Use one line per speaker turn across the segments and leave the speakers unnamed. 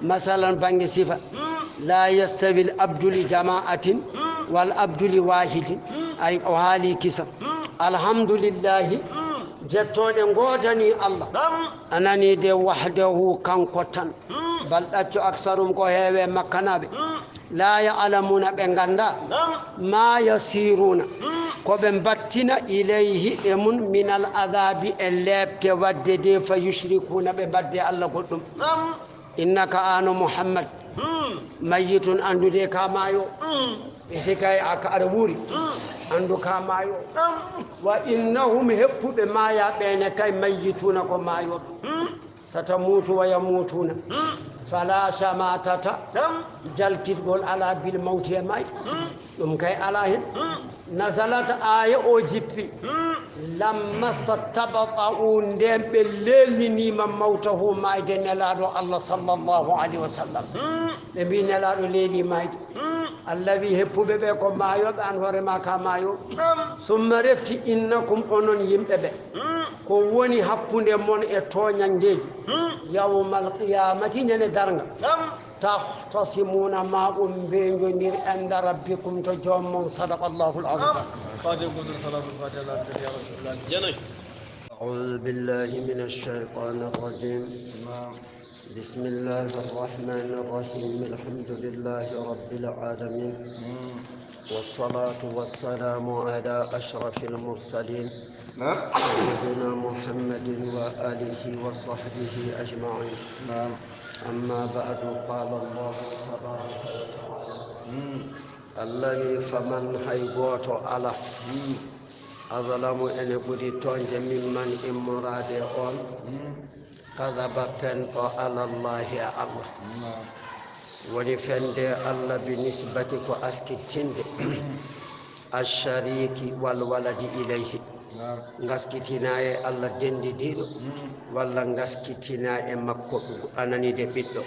مثلا بانغ صفة لا يستوي العبد لجماعة والعبد لواحد أي أهالي كسا الحمد لله جتود غودني الله أنني دي وحده كان قطن بل أكثرهم كهوة مكانابي لا يعلمون بنغاندا ما يسيرون كوبن باتنا إليه إمن من العذاب اللاب تودد فيشركون ببدي الله قدم إنك آن محمد ميت أندو دي كامايو إسكاي أكاربوري أندو كامايو وإنهم هبوا بما يبينك ميتون كمايو ستموت ويموتون فلا شماتة جلت تقول على بالموت يا ماي كي على نزلت آية أوجيبي لما استتبطؤون دم بالليل نيم موته ما يدن الله صلى الله عليه وسلم لمن لادو ليلي ما الذي هبوا بكم ما يبان ورما كما يو ثم رفت إنكم أنون يمبه كوني حقون من إتوني نجي يوم القيامة ندرنا تختصمون ما بين عند ربكم تجوم صدق الله العظيم. أعوذ بالله من الشيطان الرجيم. بسم الله الرحمن الرحيم. الحمد لله رب العالمين والصلاة والسلام على أشرف المرسلين سيدنا محمد وآله وصحبه أجمعين. أما بعد قال الله تبارك وتعالى الذي فمن هيغوت على أظلم أن بدي تونج ممن إمراد أون كذب بنت على الله الله ونفند الله بالنسبة فأسكتند الشريك والولد إليه ngaskitina e Allah dendidido walla ngaskitina e makko anani de biddo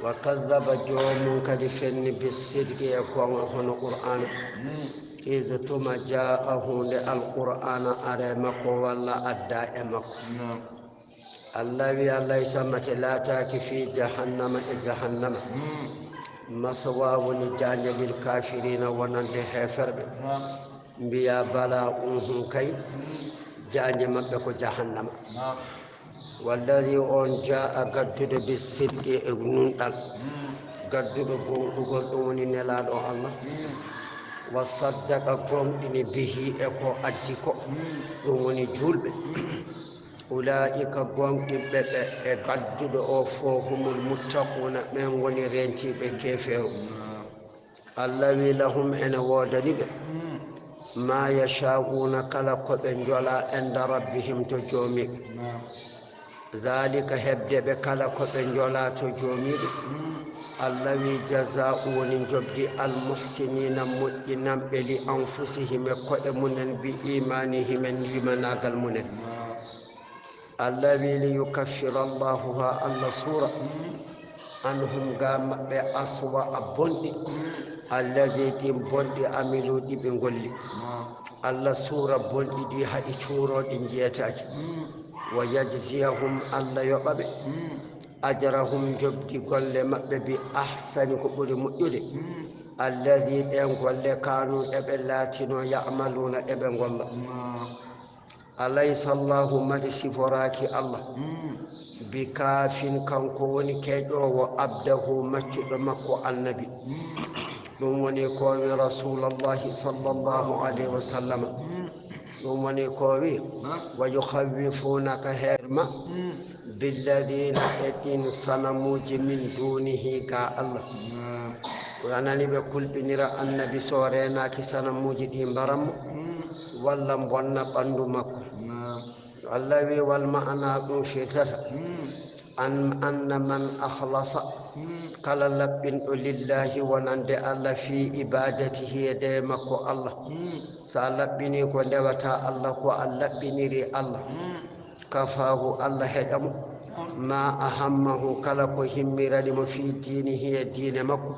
wa kadzaba joomun kadi fenni bisidqi e ko hono qur'an izo tuma ja'ahu de alqur'ana are makko walla adda e makko Allah wi Allah samate la taaki fi jahannama e jahannama masawawuni janjalil kafirina wonande heferbe mbiya bala kay janje mabbe ko jahannama wallazi on jaa gaddude bisidqi e nundal gaddudo gongugol dum woni nelado Allah wa saddaqa gomdini bihi e ko addi ko dum woni julbe ulaika gomdibbe be e gaddudo o fofumul muttaquna men woni rentibe keferu Allah wi lahum ena wodanibe ما يشاءون كلا كبن جلا عند ربهم تجومي ذلك هبد بكلا كبن جلا تجومي الذي جزاء ونجبد المحسنين مؤمنين بلأنفسهم كؤمنا بإيمانهم يمنا المنن الذي ليكفر الله الله سورة أنهم قام بأسوأ بندي الذي دين بندي عملوا دي بنقولي الله سورة بندي دي هاي شورو دي جيتاج ويجزيهم الله يقبل أجرهم جبدي قل مبه بأحسن كبر مؤيد الذي دين قل كانوا إبلاتين ويعملون إبن قل أليس الله مدسي فراكي الله بكاف كان كوني كيدو وأبده مجد مكو النبي نموني كوي رسول الله صلى الله عليه وسلم نموني كوي ويخوفونك هرما بالذين اتين صنموج من دونه كالله وانا بكل بنرى النبي سورينا كي صنموج دين برم ولا مبنى بندو مكو الله والمعنى في أن من أخلص kala labbinɗo lillahi wonande Allah fi ibadatihi e de makko Allah sa labbini ko ndewata Allah ko a labbiniri Allah kafahu Allah heƴamo ma ahammahu kala ko himmiranimo fi dinihi e diine makko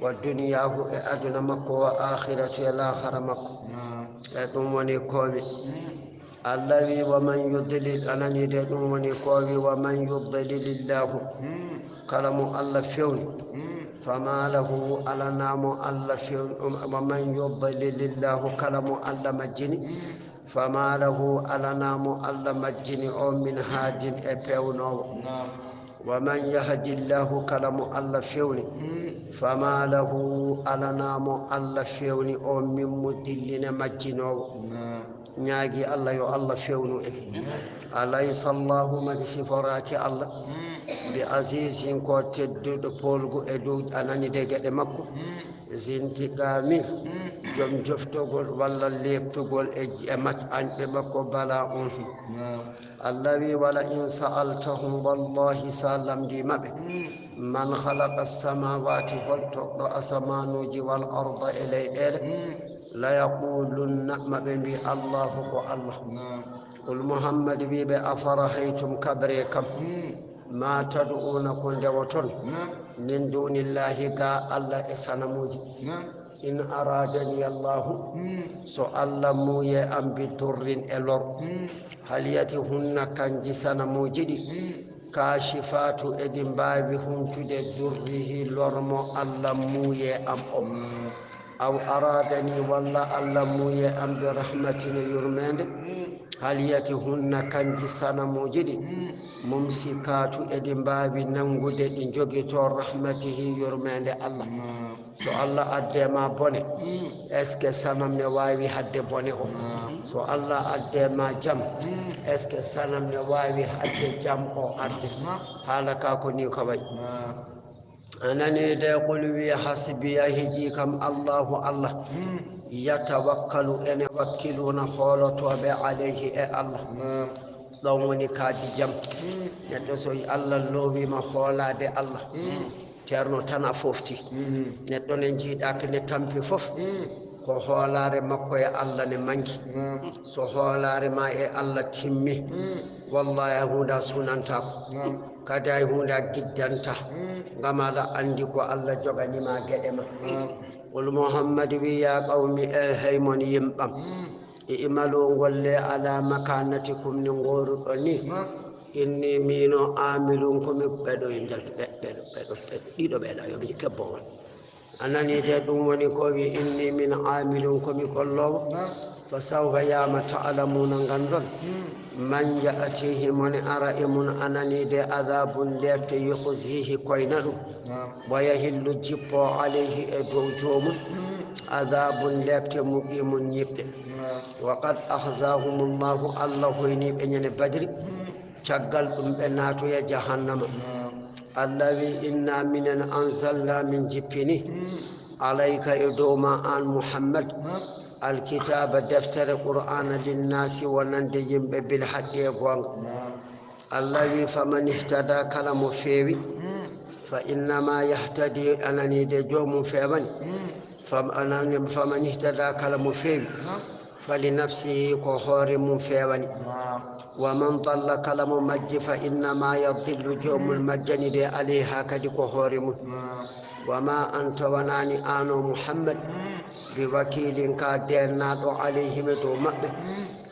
wa duniyahu e aduna makko wa akhiratu e lahara makko e ɗum woni koɓe الذي ومن يضلل أنني دوني قوي ومن يضلل الله كلام الله فيوني فما له على نام الله فيوني ومن يضلل الله كلام الله مجني فما له على نام الله مجني أو من هاد أبيونو ومن يهد الله كلام الله فيوني فما له على نام الله فيوني أو من مدلين مجنو ناجي الله يو الله فيونو أليس الله مجسي فراك الله بعزيز كو تدد بولغو ادود أناني دقاء مكو زنتقامي جم جفتغول ولا ليبتغول اجمت أنت مكو بلاء الذي ولا إن سألتهم والله سالم دي مبه من خلق السماوات والأرض أسمانوجي والأرض إليه لا يقولن مبنبي الله والله قل محمد بيبي أفرهيتم كبريكم ما تدعون كن دوتون من دون الله قا الله إسانموجي إن أرادني الله سؤال موية أم بدر إلور هل يتهن كان جسنا موجدي كاشفات إدن بابهم تد ذره لرمو الله موية أم أو أرادني والله الله موية أم برحمتنا يرمند هل يتهن كان جسنا موجدي ممسكات إدن بابي ننقود إن جوغيتو رحمته يرمند الله so Allah adde ma bone est-ce que sanam ne wawi hadde bone o so Allah adde ma jam est-ce que sanam ne wawi hadde jam o adde halaka ko ni ko way anani de qul wi hasbi yahdi kam Allah yatawakkalu ene wakkiluna holotobe alayhi e Allah don woni kaadi jam neddo so Allah lowi ma holade Allah ceerno tan a fofti neɗɗo ne jiiɗaka ne tampi fof ko hoolare makko e Allah ne manki so hoolare ma e Allah timmi wallahi hunde sunantako kadi ay hunde giddanta ngam aɗa andi ko Allah joganima gueɗe ma qul muhammad wi ya qawmi e heymon yimɓam i'malu golle ala makanatikum ni goruɗo ni inni mino amilun komi bedo indal bedo dido beda yo bi kebbo won anani de dum woni ko wi inni min amilun komi kollo fa sawfa yama ta'lamuna ngandon man ya'tihi man ara'imun anani de adabun lati yukhzihi koynadu wa yahillu jibbo alayhi e dow jomun adabun lati muqimun yibde wa qad ahzahumullahu allahu ni be nyane badri caggal ɗum ɓe naatoya jahannama allawi inna minen anzalna min jippini alayka e dow ma an muhammad alkitaba deftere qur'ana linnasi wonande yimɓe bil haqqi e gonga allawi faman ihtada kala mo feewi fa innama yahtadi anani de jomum feewani faman ihtada kala mo feewi فلنفسه كهور مفيوني ومن ضل كلام مج فإنما يضل جوم المجن دي عليها كدي كهور وما أنت وناني آنو محمد بوكيل كادين نادو عليهم دو مبه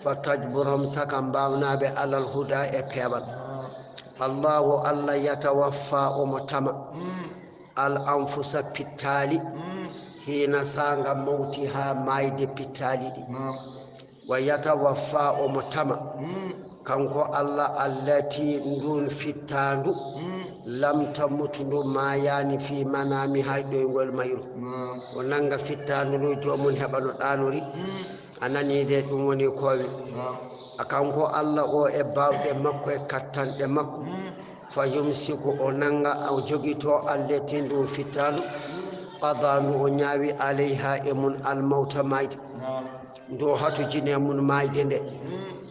فتجبرهم سكن باونا على الهدى إبهبا الله يتوفى أمتما الأنفس بالتالي حين سانغ موتها مايد بتالي ويتوفى أمتما كانكو الله التي ندون فتاندو لم تمت ما يعني في منامها يقول مايرو ونانغ فتاندو جومون هبانو دانوري anani de dum woni kowi akanko Allah o e bawde makko e kattande makko fa yumsiku o nanga aw jogito alleti ndum fitalu qadanu o nyaawi alayha e mun almauta mayde ndo hatu jine mun mayde nde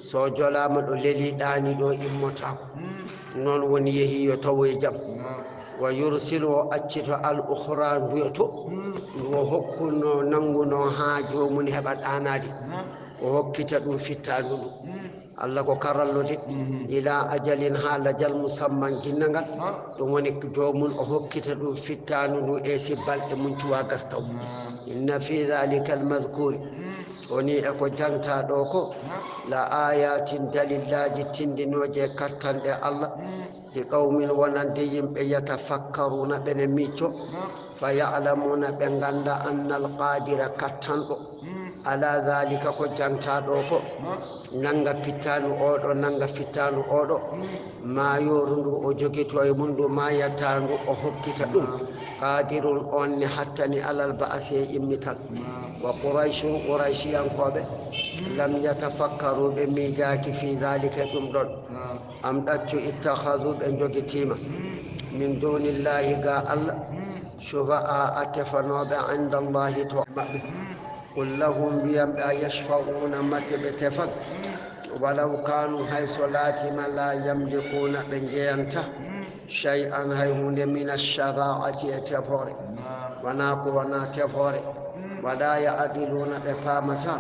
so jolama do leli dani do immotako non woni yehi yo tawo e jam wa yursilu accito al ukhra nduyoto wo hokkuno nanguno ha jomum heba danade o hokkita dum fittaandu Allah ko karallode ila ajalin hala jal musamman ginnangal dum woni jomum o hokkita dum fittaandu e sibalde mun tuwa gastaw inna fi dhalika al madhkur woni e ko janta do ko la ayatin dalillaji tindinoje kattande Allah li qaumin wonande yimɓe yatafakkaruna ɓene micco fa ya'lamuna ɓe ganda anna alqadira kattanɗo ala zalika ko jantaɗo ko nanga pittanu oɗo nanga fittanu oɗo ma yorundu o jogito e mundu ma yattandu o hokkita ɗum qadirun on ne hattani alal ba'asi e immital wa quraishiyankoɓe lam yatafakkaru ɓe miijaki fi dhalika ɗum ɗon am ɗaccu ittakhadu ɓe jogitima min dunillahi ga Allah shufa'a a tefanoɓe inda Allahi to maɓɓe qul lahum biyam ɓe a yashfa'una mate ɓe tefan walaw kanu hay so latima la yamlikuna ɓe jeyanta shay'an hay hunde min ash-shafa'ati e tefore wana ko wana tefore wala ya'diluna ɓe pamata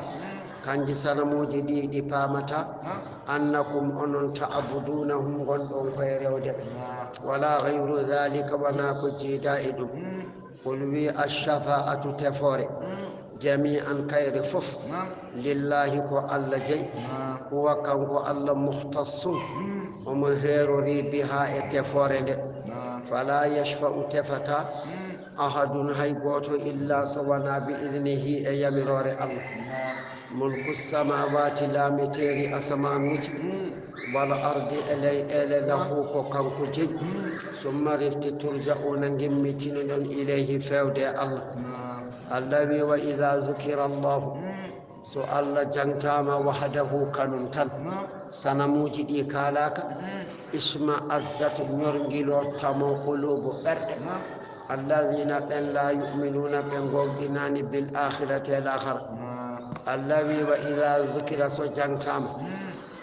kanji sanamuji ɗi pamata annakum onon ta'budunahum gonɗon koye rewde ɓe wala ghayru dhalika wana ko jiida e ɗum qul wi ash-shafa'atu tefore jami'an kayre fof lillahi ko Allah jeyi huwa kanko Allah muhtassun omo herori biha e tefore nde fala yashfa'u tefata ahadun hay goto illa so wana bi idnihi e yamirore Allah mulku samawati lamiteri asamanuji wal ardi ele lahu ko kanko jeyi summa rifti turja'una gimmitiniɗon ilayhi fewde Allah Allah wi wa idha dhukira Allah so Allah jantama wahdahu kanum tan sanamuji ɗi kalaka isma azzat ñorgilo tamo qulubu ɓerɗe alladhina ɓen la yu'minuna ɓe gonɗinani bil akhirati al akhira Allah wi wa idha dhukira so jantama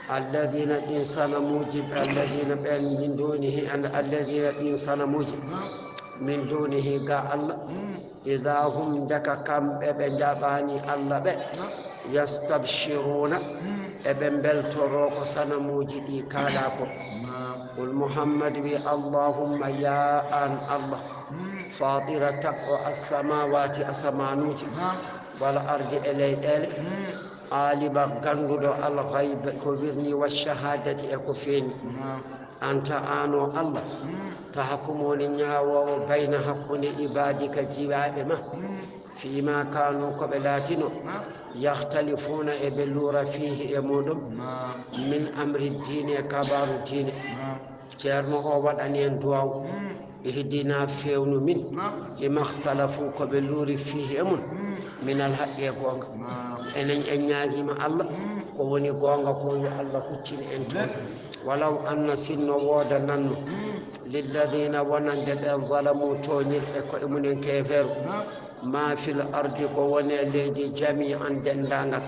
alladhina ɗin sanamuji alladhina ɓen min dunihi alladhina ɗin sanamuji min dunihi ga Allah idha hum daka kamɓe ɓe jaɓani Allah ɓe yastabshiruna eɓe beltoro ko sanamuji ɗi kala ko qul muhammad wi allahumma ya an Allah fatira takko as-samawati asamanuji wal ardi e leyɗele alima ganduɗo al-ghaybe ko wirni wa shahadati e ko feeni anta ano Allah tahkumuni ñawowo bayna hakkunde ibadika jiwaɓe ma fima kanu koɓe latino yahtalifuna e ɓe lura fihi e muɗum min amri dine e kabaru dine ceerno o waɗani en duwaw ihdina fewnu min lima ikhtalafu koɓe luri fihi e mun min alhaqqi e gonga enen en ñaguima Allah ko woni gonga ko yo Allah huccini en toon walaw anna sinno wooda nanno lilladina wonande ɓe zalamu toñirɓe koye munen keferu ma fil ardi ko wone leydi jami'an dendangal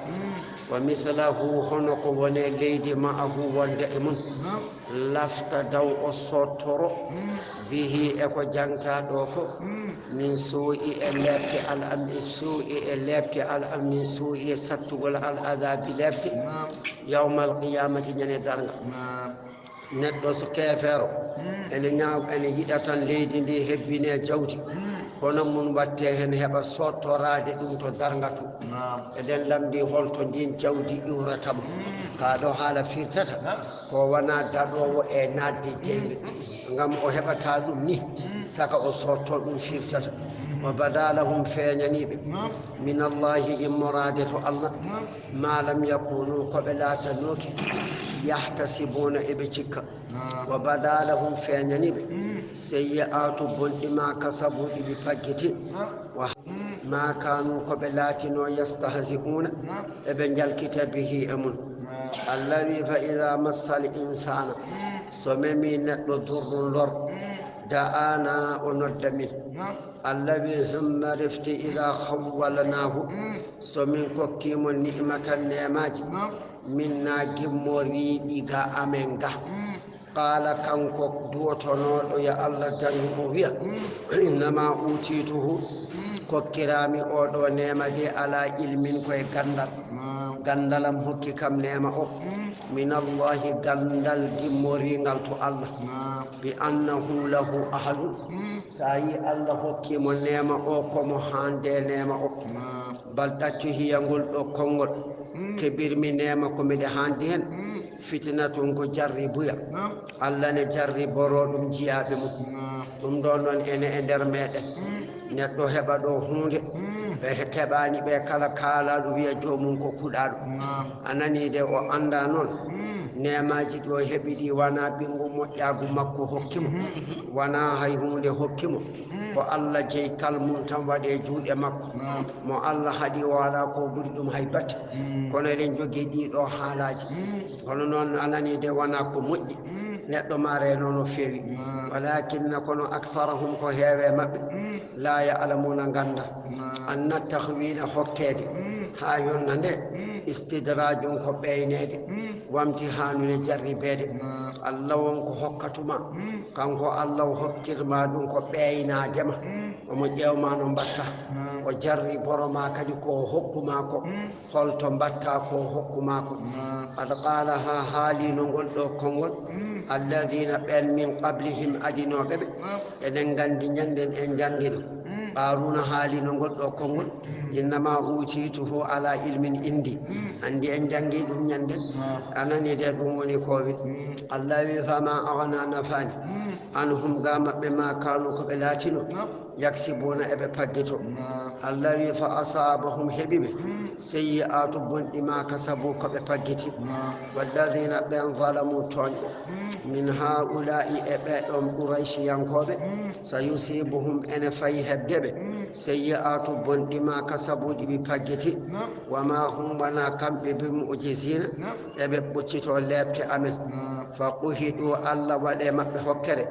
wa mislahu hono ko wone leydi ma'ahu wonde e mun lafta daw o sottoro bihi e ko jangtaɗo ko min suu'i e lebte min suu'i e sattugol al adabi lebte yawmal qiyamati ñane darga neɗɗo so kefero ene yiɗa tan leydi ndi hebbine jawdi kono mun watte hen heɓa sottorade ɗum to darga to eɗen lamdi holto ndin jawdi iwratamo kaɗo haala firtata ko wona daɗowo e nadde jeyɓe ngam o heɓata ɗum ni saka o sotto ɗum firtata wa badalahum feeñaniɓe min allahi immorade to Allah ma lam yakunu koɓe latanoki yahtasibuna eɓe cikka wa badalahum feeñaniɓe seyyi'atu bonɗima kasabuɗi ɓe paggiti wa ma kanu koɓe latino yastahzi'una eɓe jalkita bihi e mun Allah wi fa ida massal insana so memi neɗɗo durɗum lor da'ana o nodda min Allah wi humma rifti ida khawwalnahu so min kokkimo ni'matan nemaji minna gimmoriɗi ga amen ga qala kanko duwotonoɗo ya Allah danmo wiya innama utituhu kokkirami oɗo nema de ala ilmin koye gandalam hokki kam nema o min allahi gandal gimmoringal to Allah bi annahu lahu ahadun sa yi Allah hokkimo nema o komo hande nema o bal ɗaccu hiyangol ɗo konngol kebir mi nema ko mi de handi hen fitnatun ko jarribuya Allah ne jarriboro dum jiyabe mum dum don non ene e der meden neddo heba do hunde be kebani be kala kala do wiya jomum ko kudado anani de o anda non nemaji do hebidi wana bingu mojjagu makko hokkimo wana hay hunde hokkimo ko Allah jey kalmum tan wade juude makko mo Allah hadi wala ko buri dum hay batte kono eden jogi di do halaji kono non anani de wana ko mojji neddo mare non o fewi walakin kono aktharuhum ko heewe mabbe la ya'lamuna ganda anna takhwina hokkede ha yonnande istidrajun ko beynede wamti hanune jarribede Allah won ko hokkatuma kanko Allah hokkirma dum ko beynadema omo ƴewma no batta o jarri boroma kadi ko hokkuma ko holto batta ko hokkuma ko qad qalaha hali no gol do kongol alladhina ben min qablihim adinoɓe ɓe enen gandi ñanden en jangino qaruna hali no gol do kongol innama utituhu ala ilmin indi andi en jangi dum ñanden anani de dum woni ko wi Allah wi fama aghna nafani anhum gama be ma kanu ko be latino yaksibuna ebe paggito Allah wi fa asabahum hebibe sayyi'atu bondi ma kasabu ko be paggiti walladhina ben zalamu tonbe min haula'i ebe dom quraishi yankobe sayusibuhum ene fay hebdebe sayyi'atu bondi ma kasabu dibi paggiti wama hum wana kambe bi mu'jizina ebe boccito lepte amen fa quhidu Allah wade mabbe hokkere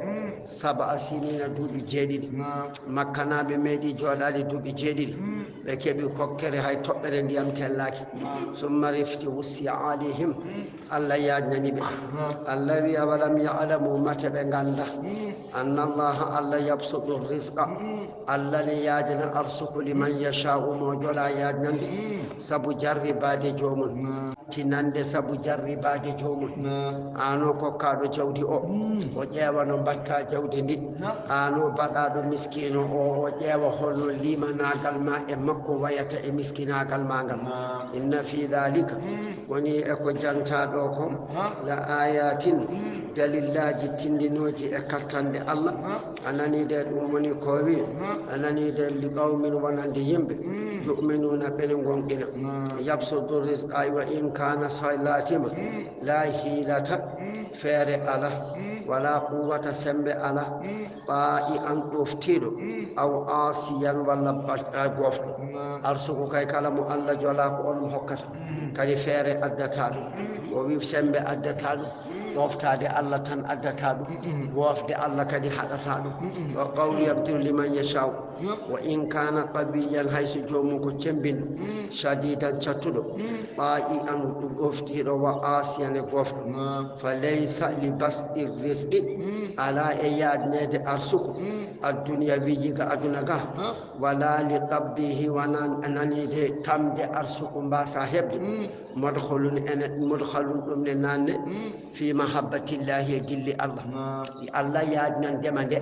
sab'a sinina dubi jeedidi makkanaɓe meeɗi jooɗaade duuɓi jeeɗiɗi ɓe keɓi kokkere hay toɓɓere ndiyam tellaki summa rifti wussi alayhim Allah yajnani ɓe Allah wi awalam ya'lamu mate ɓe ganda anna allaha Allah yabsutu risqa Allah ne yajna arsuku liman yasha'u mo jola yajnande sabu jarribade jomum tinande sabu jarribade jomum ano kokkaɗo jawdi o ƴeewa no mbatta jawdi ndi ano baɗaɗo miskino o ƴeewa holno limanagal ma e makko wayata e miskinagal ma ngal inna fi dhalika woni e ko jantaɗo ko la ayatin dalillaji tindinoji e kattande Allah anani de ɗum woni ko wi anani de li qawmin wonande yimɓe yu'minuna ɓene gonɗina yabsudu rizqa wa in kana saylatima la hilata feere ala wala quwwata sembe ala ba'i an ɗoftiɗo aw asiyan walla gofɗo arsuku kay kala mo Allah jola ko on hokkata kadi feere addata ɗum o wi sembe addata ɗum woftade Allah tan addata ɗum wofde Allah kadi haɗata ɗum wa qawlu yaqdiru liman yasha'u wa in kana qabiyan hayso jomum ko cembinɗo shadidan cattuɗo ba'i an ɗoftiɗo wa asiyan e gofɗo fa laysa li basɗi rizqi ala e yajnede arsuku adduniya wijiga aduna ga wala li qabdihi wana ananide tamde arsuku mbasa hebde mudkhalun ɗum ne nanne fi mahabbatillahi e gilli Allah Allah yajnandema nde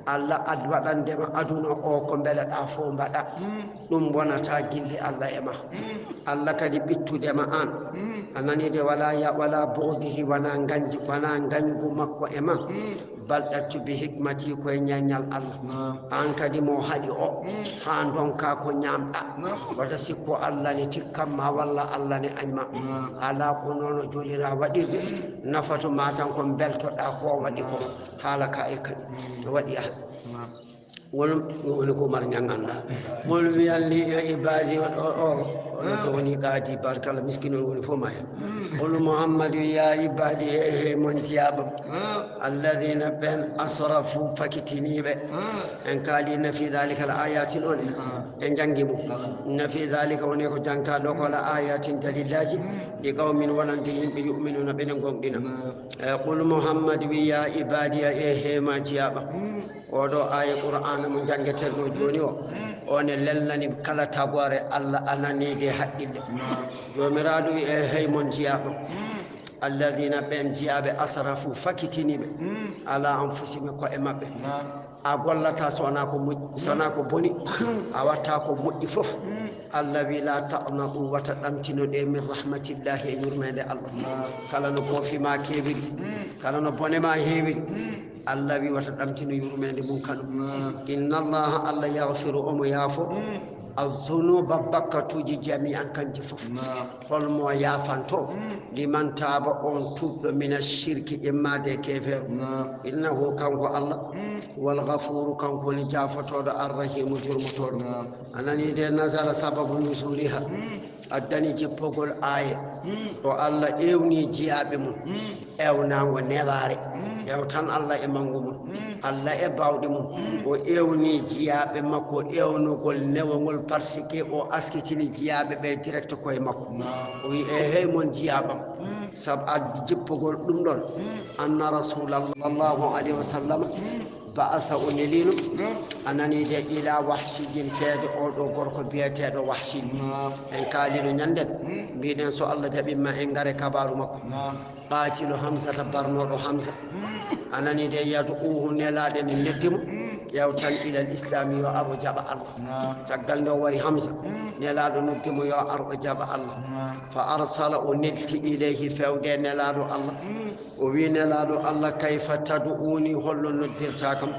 Allah waɗandema aduna o ko beleɗa fo mbaɗa ɗum wonata gilli Allah e ma Allah kadi ɓittudema an ananide wala bughdihi wana gañgu makko e ma bal ɗaccu bi hikmati koye ñañal Allah an kadi mo haɗi o ha donka ko ñamɗa wata sikko Allah ne tikkanma walla Allah ne añma ala ko noon jolira waɗirde nafatu ma tan ko beltoɗa ko waɗi ko haala ka e kadi waɗi woni ko mar ñaganda wol wiyan li ibadi o woni gaadi barkala miskino woni fo maya qul muhammadu ya ibadi e mon tiyaɓam alladhina ben asrafu fakitiniɓe en kalina fi dhalika al ayatin on en jangi mum inna fi dhalika woni ko jangtaɗo ko la ayatin dalillaji ɗi qawmin wonande yimɓe yu'minuna ɓenen gonɗina qul muhammadu wi ya ibadi e hema tiyaɓam oɗo aya qur'ana mo jangeten ɗo joni o one lelnani kala tagore Allah ananide haqqille jomiraɗo wi e hey mon jiyaɓe alladhina ben jiyaɓe asrafu fakitiniɓe ala anfusihim ko e mabɓe a gollata sona ko moƴƴi sona ko boni a watta ko moƴƴi fof الذي لا تقنطوا وتدمتنوا من رحمة الله يرمى الله كلا نبوفي ما كبر كلا نبوني ما هيبر الذي وتدمتنوا يرمى منكم إن الله يغفر يافو الذنوب بكتوجي جميعا كان جفوف قل ما يافنتو لمن تاب أن توب من الشرك إما دي كفر إنه كان الله والغفور كان كل جافتو الرحيم جرمتو أنني دي نزل سبب نزولها أدني جبوغل آية والله إيوني جيابمون إيونا ونباري يوتان الله إمانغمون الله إباودمون وإيوني جيابمكو إيونو قل نوغل بارسكي أو أسكتني جيابي بي ديركت كوي مكو وإيهي من جيابم سبعة جبوغل دمدون أن رسول الله عليه وسلم بأس أنيلين أنني دي إلى وحشي فاد أو غوركو بيتاد وحشي إن كالينو نياندن بيدن سو الله دبي ما إنغاري كبارو مكو قاتل حمزة برنو حمزة أنني دي يدعوه نلادن ندمو يوتان إلى الإسلام يا أبو جاب الله تقال نوري حمزة نلادو ندمو يا أبو جاب الله فأرسل ونلت إليه فودي نلادو الله وينلادو الله كيف تدعوني هلو ندرتاكم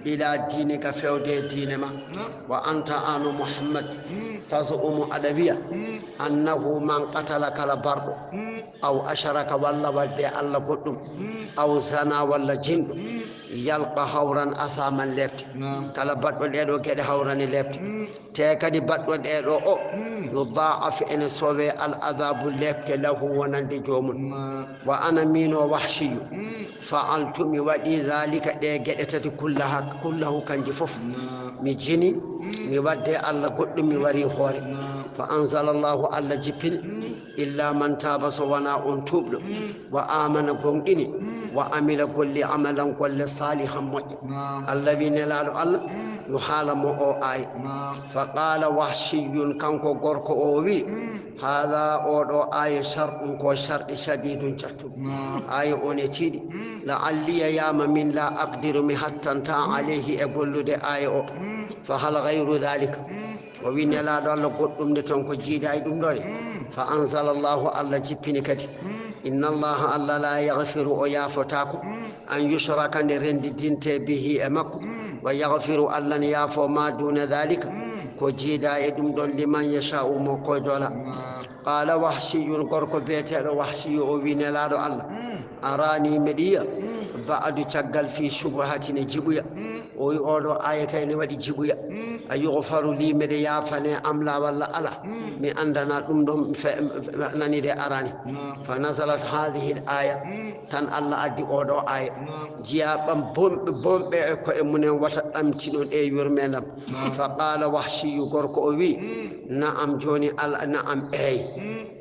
إلى دينك فودي دينما وأنت آن محمد تزعم أدبية أنه من قتلك لبرد أو أشرك ولا ودي الله قدم أو زنا ولا جند يلقى هورا أثاما لبت كلا بدو ديدو كده هورا لبت تيكدي بدو ديدو يضاعف إن سوى العذاب لبت له ونندي جوم وأنا مينو وحشي فعلتم ودي ذلك دي جدتت كله كان جفوف مجيني مودي الله قدم وري خوري فأنزل الله على جبين إلا من تاب سوانا أنتوب وآمن قمدني وعمل كل عملا كل صالحا الذين لا الله يحال مو آي فقال وحشي كانكو غوركو أوي هذا أودو آي شرط كو شرط شديد شرط آي أونتيدي لعلي يام من لا أقدر حتى انتا عليه أقول دي آي أو فهل غير ذلك وين لا دول قدوم دي تنكو جيدا يدوم دوري فأنزل الله الله جبيني كدي إن الله الله لا يغفر ويافتاكو أن يشرك نرند دينت به أمكو ويغفر الله يافو ما دون ذلك كو جيدا يدوم دول لمن يشاء موكو دولا قال وحشي قرق بيتي وحشي وين لا دول الله أراني مديا بعد تقل في شبهة جبويا ويقولوا آية كاين ودي جبويا أيغفر لي مديا فني أملا ولا ألا من عندنا دم ناني دي أراني فنزلت هذه الآية تن الله أدي أودو آية جيا بوم بكو من وتأمتنون أي يرمنم فقال وحشي غوركو وي نعم جوني نعم أي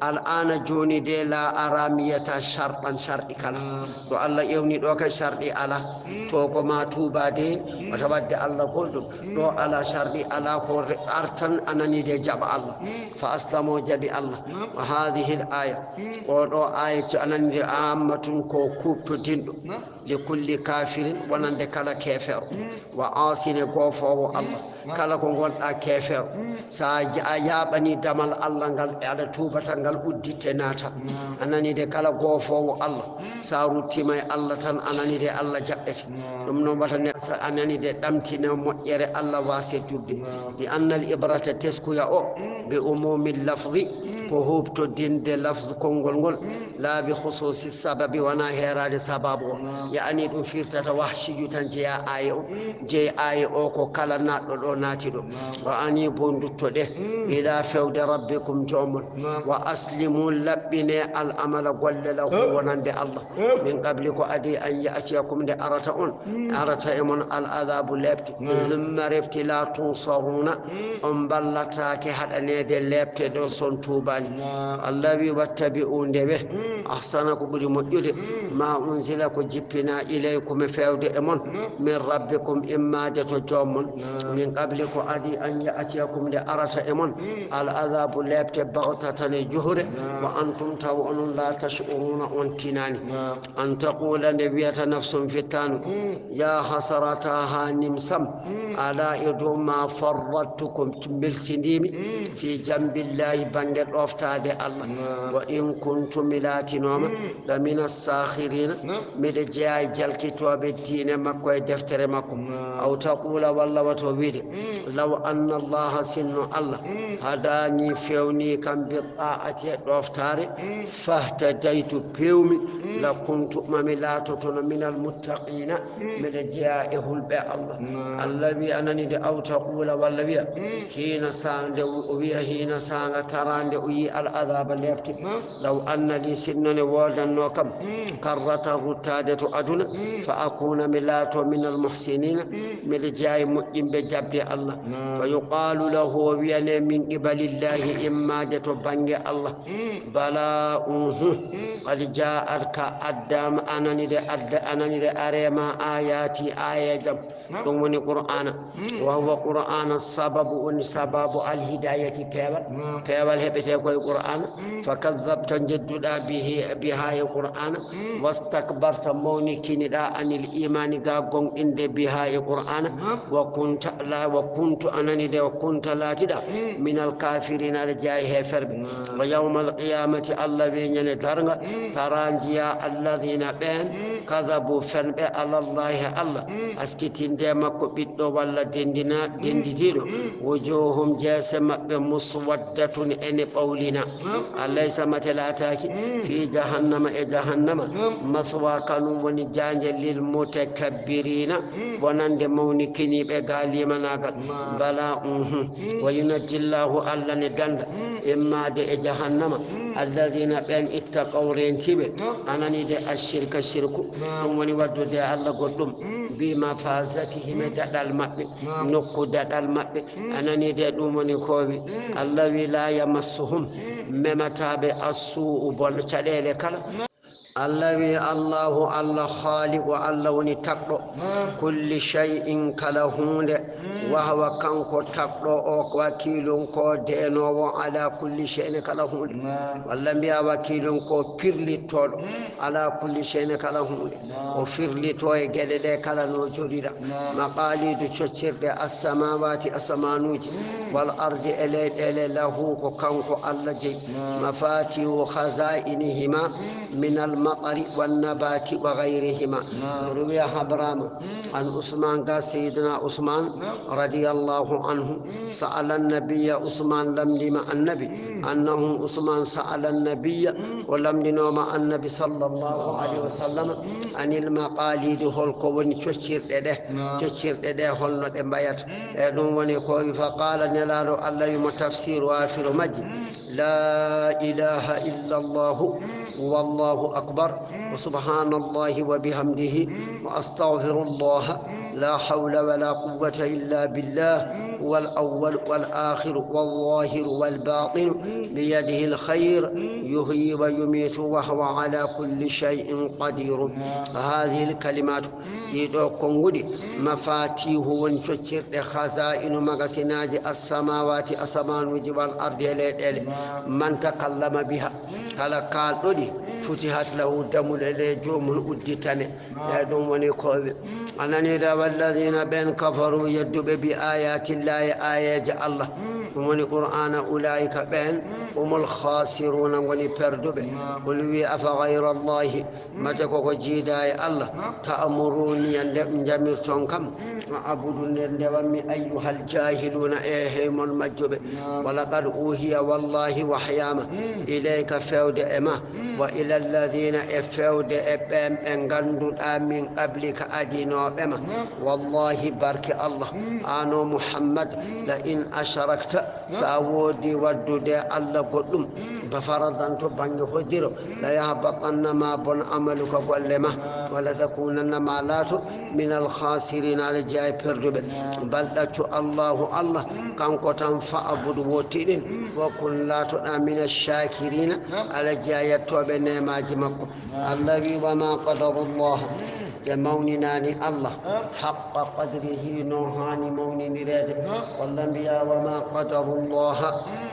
الآن جوني دي لا أرامية شرطا شرطي كلا دو الله يوني دوك شرطي على توكو ما توبا دي وتبدي الله قلدم دو على شرطي على أرتن أنني دي جاب الله فأسلموا جبي الله وهذه الآية ودو آية أنني دي عامة كوكوب ديندو لكل كافر ونند كلا كافر وعاصين غوفو الله كلا كونغول كافر ساجابني دمال الله قال على توبة قال وديت ناتا أنني دي كلا غوفو الله ساروتي ماي الله تن أنني دي الله جابت نمنو باتن أنني دي دمتنا مؤير الله واسي جبدي لأن الإبرة تسكو يا بأموم اللفظ وهوب تدين دي لفظ كونغول لا بخصوص السبب وناهيرا دي سبابه يعني دو فيرتا وحشي جوتان جي آي أوكو كلا ناتلو ناتلو وأني بوندتو ده إلى فود ربكم جومن وأسلموا لبني الأمل قول له ونند الله من قبلكم أدي أن يأتيكم دي أرتئمون العذاب لبت ثم رفت لا تنصرون أمبلتاك حتى نيدي لبت دو سنتوباني الذي واتبعون دي به أحسنكم برمجد ما أنزلكم جبنا إليكم فود إمون من ربكم إما دتجومن من قبلكم أدي أن يأتيكم دي أرتئمون العذاب لبت بغتة جهر وأنتم تبعون لا تشعرون أنتناني أن تقول نبية نفس فتان يا حسرتها نمسم على إدو ما فرطتكم تمل سنديمي في جنب الله بانجل أفتاد الله وإن كنتم ملاتنوما لمن الساخرين مدجاي جلكي توابتين مكو دفتر مكو أو تقول والله وتوبيد لو أن الله سن الله هداني فيوني كان بالطاعة أفتاري فاهتديت بيومي لكنت مملاتة من المتقين مدجاي هلباء الله الذي أنني أو تقول والله حين ساند وبيا حين ساند تراند وي العذاب اللي لو أن لي سنن وودا نوكم كرة رتادة أدنى فأكون ملاتو من المحسنين ملجاي مؤمن بجبر الله ويقال له ويانا من قبل الله إما جتو بنج الله بلا قد جاءتك أدام أنني دي أريما آياتي آية جب ثم القرآن وهو قرآن السبب سبب الهداية بيبل هبتكو القرآن فكذبت جددا بها القرآن واستكبرت مونكين دا عن الإيمان قاقون إند بها القرآن وكنت أنني دا وكنت لا تدا من الكافرين الجايه فرب ويوم القيامة الله بيني درغ ترانجيا الذين بين كذبوا فنب على الله الله أسكتين ديمكو بيدو ولا دنديدو وجوههم جاسم بمسودة إن قولنا أليس مثلاتك في جهنم مثوى كانوا ونجانج للمتكبرين ونند مونكني بقالي مناقل بلا وينجي الله ألا ندند إما دي جهنم الذين بين اتقوا رينتبه أنا ندي الشرك ثم ودو دي الله قدوم بمفازتهم دال مأبي نكو دال مأبي أنا ندي دومني كوبي الذي لا يمسهم ممتاب السوء بالشليل كلا الذي الله خالق الله ونتقل كل شيء كلهون وهو كانكو تقل وكيل كو دينو على كل شيء كلهون والله وكيل كو بيرلي تول على كل شيء كلهون وفيرلي توي جلده كلا نو جوريدا مقاليد تشير السماوات اسمانوج والارض الى له كانكو الله جي مفاتيح خزائنهما من المطر والنبات وغيرهما روي حبرام عن عثمان قال سيدنا عثمان رضي الله عنه سأل النبي عثمان لم لما النبي أنه عثمان سأل النبي ولم لما مع النبي صلى الله عليه وسلم عن المقاليد هلكون تشير ده هل نبيات فقال نلال الله تفسير وافر مجد لا إله إلا الله والله أكبر وسبحان الله وبحمده وأستغفر الله لا حول ولا قوة إلا بالله والأول والآخر والظاهر والباطن بيده الخير يحيي ويميت وهو على كل شيء قدير هذه الكلمات يدوكم ودي مفاتيح ونشتر خزائن مغسناج السماوات أسمان وجبال الأرض من تكلم بها قال دودي فتحت له دم الجوم الأدتان يدوم ونكوب أنني دا والذين بين كفروا يدب بآيات الله آيات الله ومن القرآن أولئك بين هم الخاسرون ونفردب قلوا أفغير الله متكو جيدا الله تأمروني أن جميرتون كم أعبدون الدوام أيها الجاهلون إيهم المجب ولقد أوهي والله وحياما إليك فود إما وإلى الذين افود ابم انغندو من قبلك ادينو بما والله بارك الله انا محمد لئن اشركت ساودي ودود الله قدم بفرضان تو بانغ فجرو لا يهبطن ما بن عملك ولما ولا تكونن مالات من الخاسرين على جاي بردب بل الله كان قطن فعبد وتين وكن لا من الشاكرين على جاي بنعمة مكو الذي وما قدر الله مونناني الله حق قدره نوهاني مونين ريد والأنبياء وما قدر الله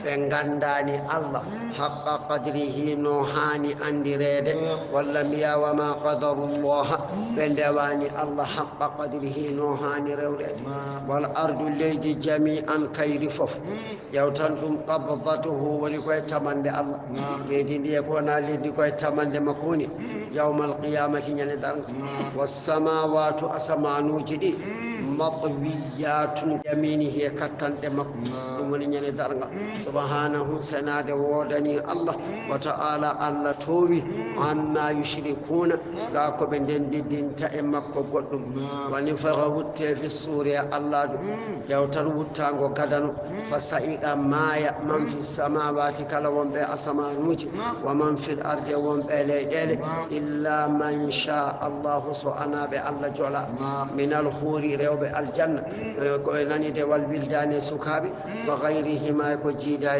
بنغنداني الله حق قدره نوهاني أندي ريد والأنبياء وما قدر الله بندواني الله حق قدره نوهاني ريد والأرض الليدي جميعا كير فف يوتنتم قبضته ولكي تمند الله يدين يكون لدي تمند مكوني يوم القيامة يندرن والسماوات أسمانو جدي مطويات يمينه كتن دمك ومن يندرن سبحانه سناد ودني الله وتعالى الله توبي عما يشركون غاكو بندن دين تأمك وقدم ونفغ وط في السوريا الله يوتن وطانغو كدنو فسائق مايا من في السماوات كلا ومبي أسمانوج ومن في الأرض ومبي ليل إلا من شاء الله سبحانه بالله جل من الخور ريوب الجنة كونني دي والبلدان سكابي وغيرهما كجيدا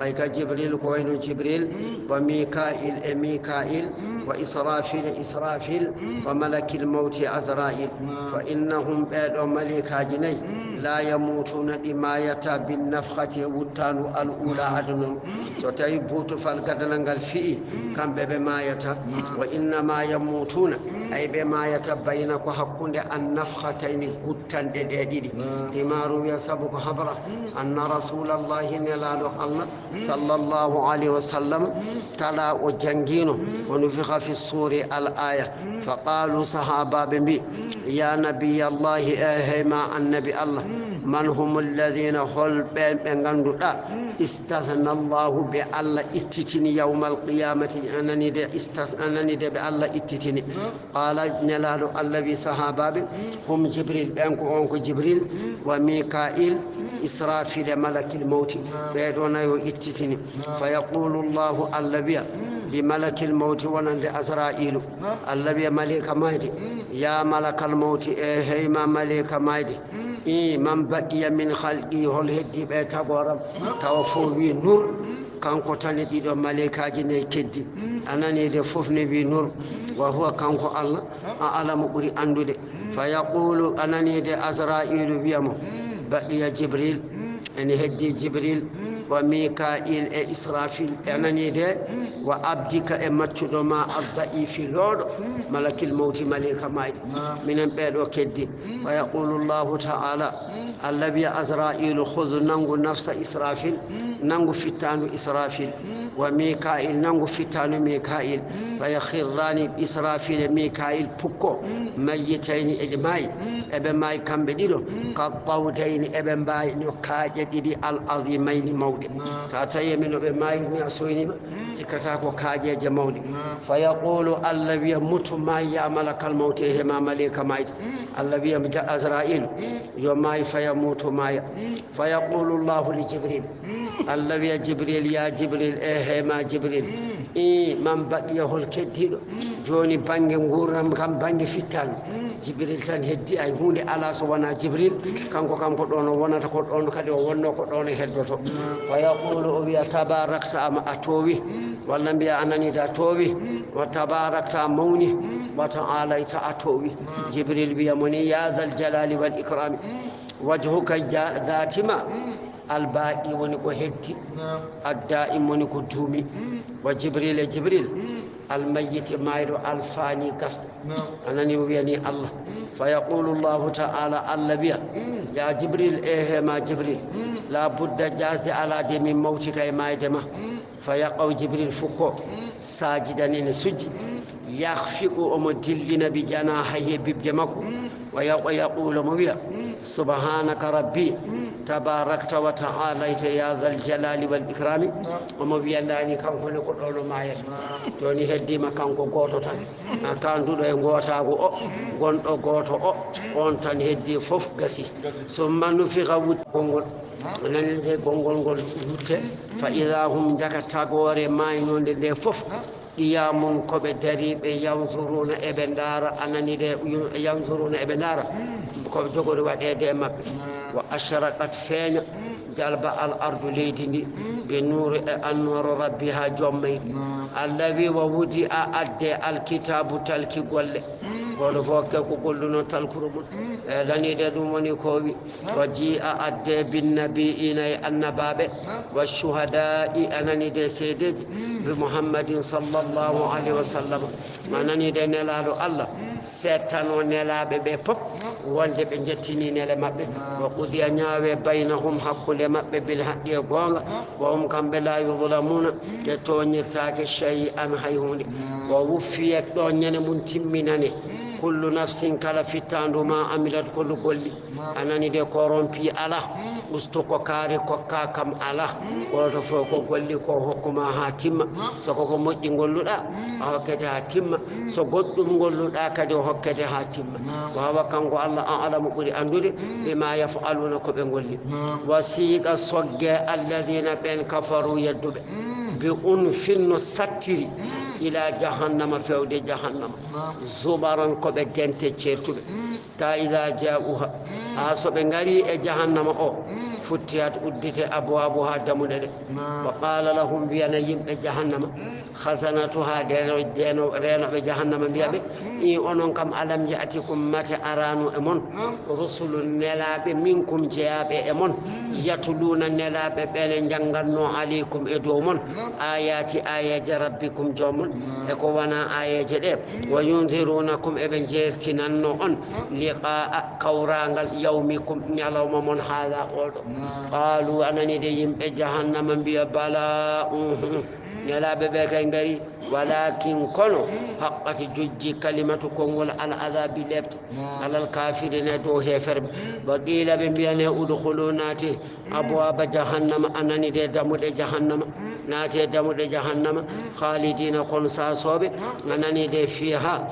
أي كجبريل كوين جبريل وميكائيل ميكائيل وإسرافيل إسرافيل وملك الموت أزرائيل فإنهم بيدوا ملكا جني لا يموتون إماية بالنفخة وطان الأولى أدنى ستيبوت فالقدنغل فيه كم بماية وإنما يموتون أي بماية بينك حقون النفختين وطان ديدي لما روي سبق خبره أن رسول الله نلال الله صلى الله عليه وسلم تلا وجنجينه ونفخ في الصور الآية فقالوا صحابة بي يا نبي الله ما النبي الله من هم الذين خل بين استثنى الله بالله اتتني يوم القيامة أنني دي بالله اتتني قال نلال الذي صحابة هم جبريل بأنكو جبريل وميكائيل إسرافيل ملك الموت بيدون اتتني فيقول الله الذي بملك الموت ونند أزرائيل الذي ملك مايدي يا ملك الموت ما ملك مايدي من بقي من خلقي هل هدي بيتا غورم توفوي نور كانكو تاني دو ملكاجي ني كدي اناني دي فوفني بي نور وهو كانكو الله اعلم بري اندودي فيقول اناني دي أزرائيل بيامو بقي جبريل ان هدي جبريل وميكائيل إسرافيل أنني ده وأبدك أمتشدو ما الضعيف لورد ملك الموت ملك ماي من بيد وكدي ويقول الله تعالى الذي أزرائيل خذ ننغو نفس إسرافيل ننغو فتان إسرافيل وميكائيل ننغو فتان ميكائيل ويخراني إسرافيل ميكائيل بوكو ميتين إجماعي ابن ماي كم بديلو كالطودين ابن باي نكاجة دي العظيمين مولي ساتي من ابن ماي نعسويني تكتاكو كاجة مولي فيقول الذي يموت ماي يا ملك الموت هما ملك ماي الذي يمجى أزرائيل يوماي فيموت ماي فيقول الله لجبريل الذي جبريل يا جبريل ما جبريل من بقيه الكدير جوني بانغ غورم كم بانغ فتان جبريل تان هدي اي هوندي على سوانا جبريل كانكو دون ونata ko don kadi wonno ko don heddoto wa yaqulu ya tabarakta ama atowi walla biya anani da towi wa tabarakta mawni wa ta'ala ta atowi jibril biya muni ya zal jalali wal ikram wajhuka dhatima الباقي ونكو هدي الدائم ونكو دومي وجبريل جبريل الميت مايرو الفاني قصد أنني وياني الله فيقول الله تعالى النبي يا جبريل ما جبريل لا بد جاز على دم موتك ما يدمه فيقو جبريل فوكو ساجدا سجد يخفق أمدلنا بجناحيه ببجمكو ويقول مبيا سبحانك ربي تباركت وتعاليت يا ذا الجلال والإكرام ومبيا لاني كان كون كدول ماير توني هدي ما كان كو غوتو تان كان دودو e ngotaago o gondo goto o on tan heddi fof gasi ثم نفخ وتغول نانde gongol gol wutte fa idahum jakata gore maynonde de fof iyamon kobe daribe yanzuruna e be ndara anani de yanzuruna e be ndara ko jogori wadede mabbe wa ashraqat feña jalba al ardu leydindi be nur e anwar rabbiha jommay allawi wa wudi a adde al kitabu talki golle goto fof ke ko golluno talkuro mum e lanide ɗum woni kowi wa jia adde binnabiina e annabaɓe wa shuhada'i ananide seedeji bi muhammadin sallllahu alayhi wa sallam ananide nelaɗo allah settano nelaɓe ɓe pop wonde ɓe jettini nele maɓɓe wa qudiya ñaawe baynahum hakkude maɓɓe bil haqqi e goonga wa hum kamɓe la yudlamuna ɓe toñirtake chey an hay hunde wa wuffiyet ɗo ñande mum timminane kullu nafsin kala fittandu ma amilat kollu golli anani de corrompi ala ustu ko kaari kokka kam ala goto fof ko golli ko hokkuma ha timma soko ko moƴƴi golluɗa a hokkete ha timma so goɗɗum golluɗa kadi o hokkete ha timma wawa kanko allah an alamu ɓuuri andude bima yafaluna koɓe golli wasiqa sogge alladina ɓen kafaru yedduɓe bi unfinno sattiri ila jahannama fewde jahannama zubaran koɓe dente certuɓe ta ida ja'uha ha soɓe ngari e jahannama o futtiyat uddite abwabuha damuɗe ɗe wa qala lahum mbiyana yimɓe jahannama hasanatuha renoɓe jahannama mbiyaɓe i onon kam alam ya'tikum mate aranu e mon rusulun nelaɓe minkum jeyaɓe e mon yatuluna nelaɓe ɓene janganno aleykum e dow mon ayati ayaji rabbikum jomon e ko wona ayaji ɗe wa yundirunakum eɓe jertinanno on liqa'a kawragal yawmikum ñalawma mon haala oɗo qalu anani de yimɓe jahannama mbiya bala nelaɓe ɓe kay ngari walakin kono haqqati jujji kalimatu konngol al adabi lebto alal kafirine dow heferɓe wa qila ɓe mbiyane udkhulu naati abwaba jahannama anani de damuɗe jahannama naate damuɗe jahannama khalidina kon sasoɓe anani de fiha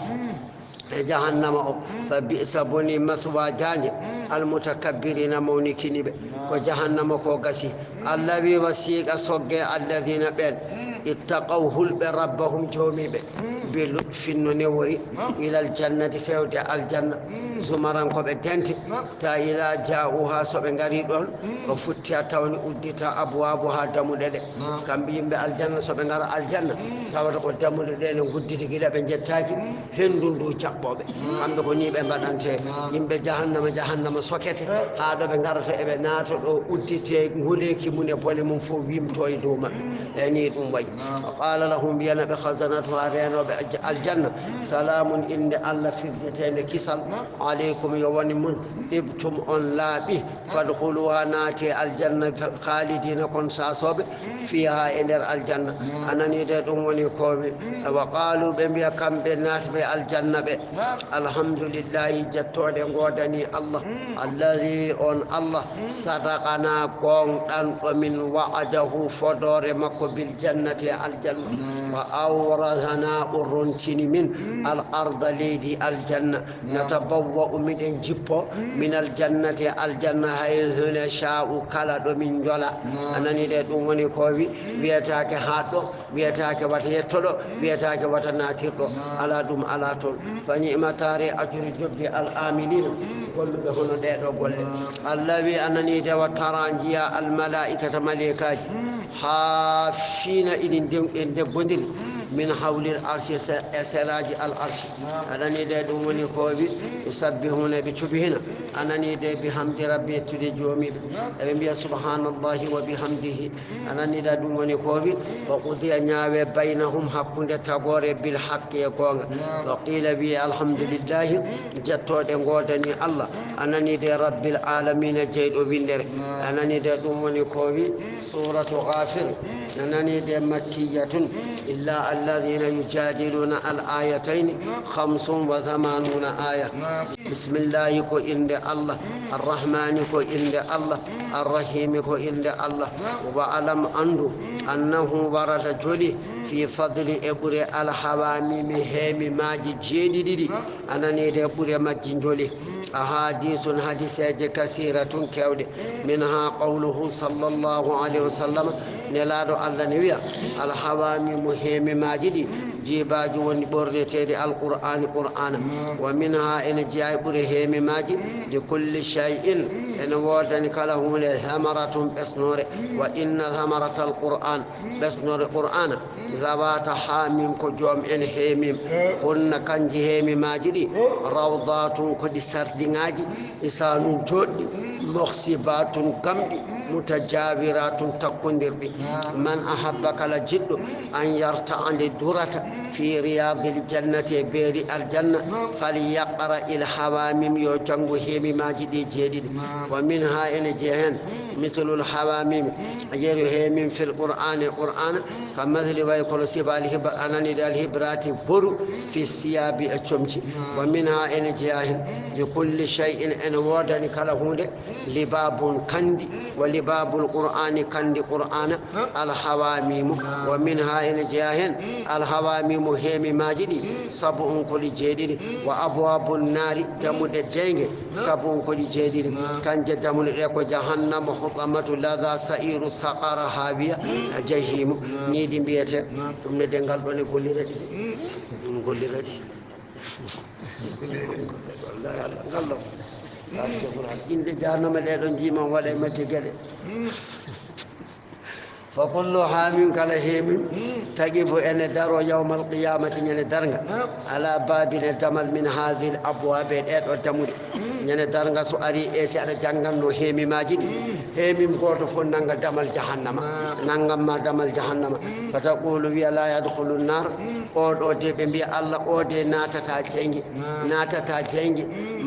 e jahannama o fa bisa boni maswa dañe almutakabbirina mawnikiniɓe ko jahannama ko gasi allah wi wasiqa sogge alladina ɓen ittaqaw hulɓe rabbahum joomiɓe be lutfinno newori ilal jannati fewde aljanna zumarankoɓe dente ta ila ja'uha soɓe ngari ɗon o futti a tawni uddita abwabu ha damuɗe ɗe kamɓe yimɓe aljanna soɓe ngara aljanna tawata ko damuɗe ɗe ne gudditi gila ɓe jettaki hendu ndu jaɓɓoɓe kamɓe ko ni ɓe mbaɗante yimɓe jahannama sokete ha ɗo ɓe garata eɓe naata ɗo uddite nguleki mum e bone mum fof wimto e dow maɓɓe e ni ɗum wayi wa qala lahum mbiyana ɓe hasanatuha renoɓe aljanna salamun inde allah firditende kisal aleykum yo woni mun ɗibtum on laaɓi fadkhuluha naati aljanna khalidina kon sasoɓe fiha e nder aljanna ananide ɗum woni koɓe wa qalu ɓe mbiya kamɓe natɓe aljanna ɓe alhamdulillahi jettode godani allah alladi on allah sadaqana gonɗanɗo min wa'adahu fodore makko bil jannati aljanna wa awrahana o rontini min al arda leydi aljanna natabawwa'u miɗen jippo min aljannati aljanna haythune sha'u kala ɗo min jola ananide ɗum woni ko wi wiyetake haɗɗo wiyetake wata yettoɗo wiyetake wata natirɗo ala ɗum ala toon fa ni'matare ajuri jobdi al amilina golluɓe hono ɗeɗo golle allah wi ananide wa tara jiya al malaikata malaikaji ha fiina iɗin deggodiri min hawlil arshi e selaji al arshi ananide ɗum woni ko wi yusabbihuna ɓe cuɓihina ananide bihamdi rabbi yettude joomiɓe eɓe mbiya subhanallahi wa bihamdihi ananida ɗum woni ko wi wa qudiya ñaawe baynahum hakkude tagore bil haqqi e goonga wa qila wi alhamdulillahi jettoɗe godani allah ananide rabbil alamina jeyɗo windere ananide ɗum woni ko wi suratu ghafir ananide makkiyatun illa alladhina yujadiluna al ayatayn 85 aya bismillahi ko inde allah arrahmani ko inde allah arrahimi ko inde allah wa alam andu annahu warata joli fi fadli e ɓure alhawamimi heemi maji jeeɗiɗiɗi ananide ɓure majji joli ahadithun hadiseje kasiratun kewɗe minha qawluhu sallllahu alayhi wa sallam nelaɗo allah ne wiya alhawamimu heemi maji ɗi جيباج ونبرتي القرآن قرآن ومنها إن جاي برهيم ماجي لكل شيء إن وردن كله ثمرة بسنور وإن ثمرة القرآن بسنور القرآن ذوات حاميم كجوم إن هيميم هن كنجي هيمي ماجدي روضات كدي سردناجي إسان جودي مخصبات كمدي متجاورات تقندر بي من أحبك لجد أن يرتع عن الدرة في رياض الجنة بير الجنة فليقرأ الحواميم يوجنغ هيمي ماجدي جديد ومنها إن جهن مثل الحواميم غير هيميم في القرآن كمثل ويقول سباله أنني الهبرات برو في الثياب الشمس ومنها إن جاهن لكل شيء إن ودن كلهون لباب كندي ولباب القرآن كندي قرآن الحواميم ومنها إن جاهن الحواميم هيم ماجدي سبع كل جديد وأبواب النار دمود الجنگ سبع كل جديد كان جدمود لك جهنم حطمة لذا سائر سقر هاوية جهيم نيدي بيته ثم ندنقل بني كل ردي والله يلا قلب إن جهنم لدن جيما ولا مجد فكل حامين كالهيم تقف أن دار يوم القيامة يندرنغ على باب الدمل من هذه الأبواب الدمل يندرنغ سؤالي إيسي على جنغن هيمي ماجدي هيمي مقوط فننغ دمل جهنم ننغم دمل جهنم فتقول بي لا يدخل النار أودي بي الله أودي ناتتا جنجي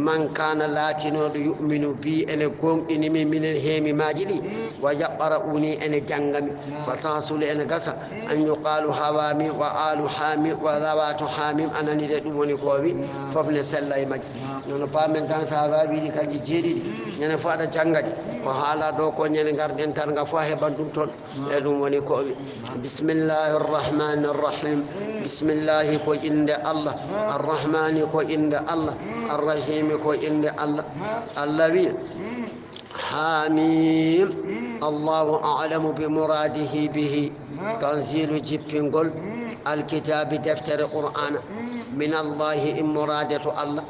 من كان لاتنو يؤمن بي أن قوم إنمي من الهيمي ماجدي ويقرؤوني أن جنغمي فتحصل أن قصة أن يقال حوامي وآل حامي وذوات حامي أنا ندوني قوي ففن سلا مجد ننبا من كان صحابي كان جيدي ينفع جنغدي وحالا دوكو ينغردن ترغا فاه بندوم تول يدوني قوي بسم الله الرحمن الرحيم بسم الله كو إند الله الرحمن كو إند الله الرحيم كو إند الله الذي حاميم الله أعلم بمراده به تنزيل جبنقل الكتاب دفتر القرآن من الله إن مرادة الله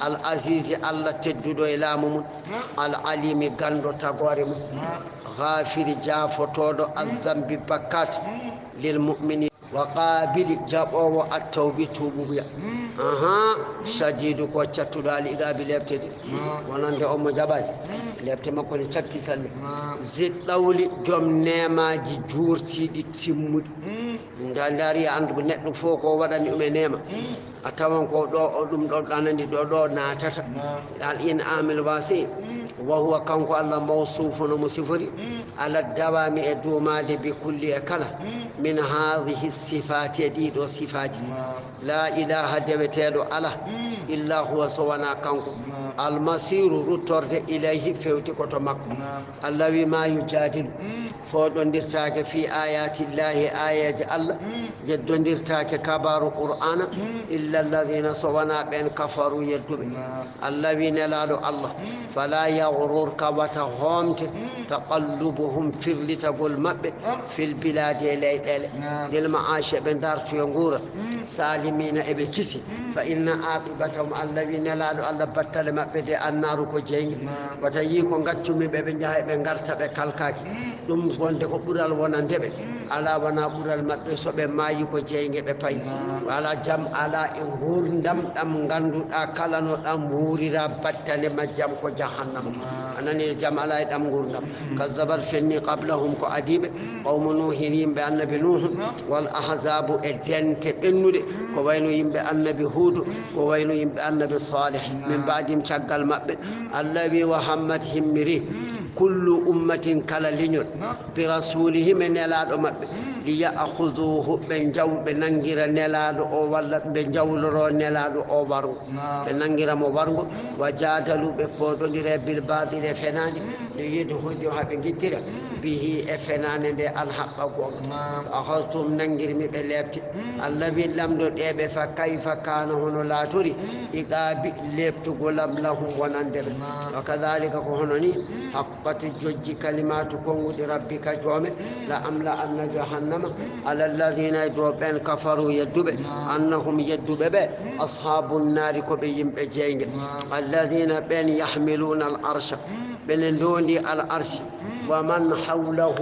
العزيز الله تدد إلى ممن العليم قندو تقوارم غافر جافتود الذنب بكات للمؤمنين وقابل جابوا التوبة توبوا شديد كوتشة دالي إذا بلبتد ونند أم جبال لبت ما كوني شكتي سلمي زيد دولي جم نما جورتي دي تيمود ndandari andu neddo foko wadani ume nema atawan ko dum do danandi do natata al in amil wasi wa huwa kanko Allah mawsufun musifri ala dawami e dumade bi kulli akala min hadhihi sifati dido sifati la ilaha dewetedo ala illa huwa sawana kanko al masiru rutorde ilayhi fewti ko to makko allawi ma yujadilu fodondirtaake fi ayati llahi ayati allah jeddondirtaake kabaru qur'ana illa alladhina sawana ben kafaru yedduɓe allawi nelaɗo allah fala yaghururka wata homte taqallubuhum firlitagol maɓɓe fil biladi e leyɗele ndel ma'ashe ɓe dartoyo nguura salimina eɓe kisi fa inna aqibatahum allawi nelaɗo allah battale maɓɓe de annaru ko jeygi wata yi ko gaccumi ɓe jaha ɓe garta ɓe kalkaki ɗum wonde ko ɓural wonandeɓe ala wana ɓural maɓɓe so ɓe maayi ko jeyge ɓe payi ala jam ala e gurdam ɗam ganduɗa kala no ɗam wurira battane majjam ko jahannama anani jam ala e ɗam gurdam kazzabat fenni qablahum ko adiɓe qawmu nuhin yimɓe annabi nuhu wal ahzabu e dente ɓennuɗe ko wayno yimɓe annabi huudu ko wayno yimɓe annabi salih min mbadim caggal maɓɓe allah wi wa hammat himmiri kullu ummatin kala liñol bi rasulihim e nelaɗo maɓɓe liya'khuduhu ɓe jawɓe nangira nelaɗo o walla ɓe jawloro nelaɗo o wargo ɓe nangiramo wargo wa jadalu ɓe poɗodire bil batil e fenade no yiide hoƴƴo haɓe guittira bihi e fenane nde alhaqqa gonga akhadtum nangirmi ɓe lebte allah wi lamɗo ɗeɓe fa kayfa kana hono laatori إقابي لبت غلام لهم ونندب وكذلك كهنني حقت جوج كلمات كون ربك جوم لا أملا أن جهنم على الذين يدوبين كفروا يدوب أنهم يدوب أصحاب النار كبيم بجين الذين بين يحملون الأرش بين دون الأرش ومن حوله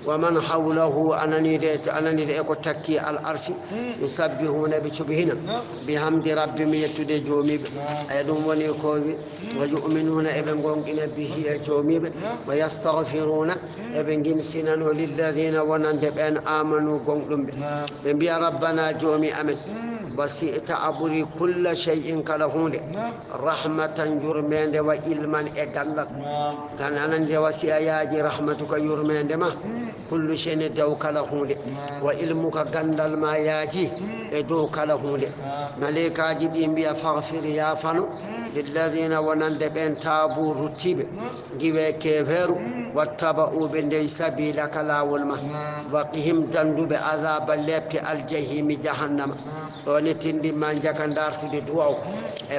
ومن حوله أنني إكو تكي الأرش يسبحون بشبهنا بحمد ربهم يتدى جومي أيضون ونيكوبي ويؤمنون ابن قنقنا به جومي ويستغفرون ابن جمسنا للذين ونندب أن آمنوا قنقلهم بي ربنا جومي أمن وسئت أبري كل شيء كلهون رحمة يرمين وإلما إقلق كان أنا وسئياجي رحمتك يرمين ما كل شيء دوك لهون وإلمك قندل ما ياجي دوك لهون مليكا جدين بيا فاغفر يا فنو للذين ونندبين تابوا رتيب جيبه كيفروا واتبعوا بندي سبيلك لا والما وقهم دندو بعذاب الليبك الجحيم جهنم ونتندي من جاكن دارتو دي دواو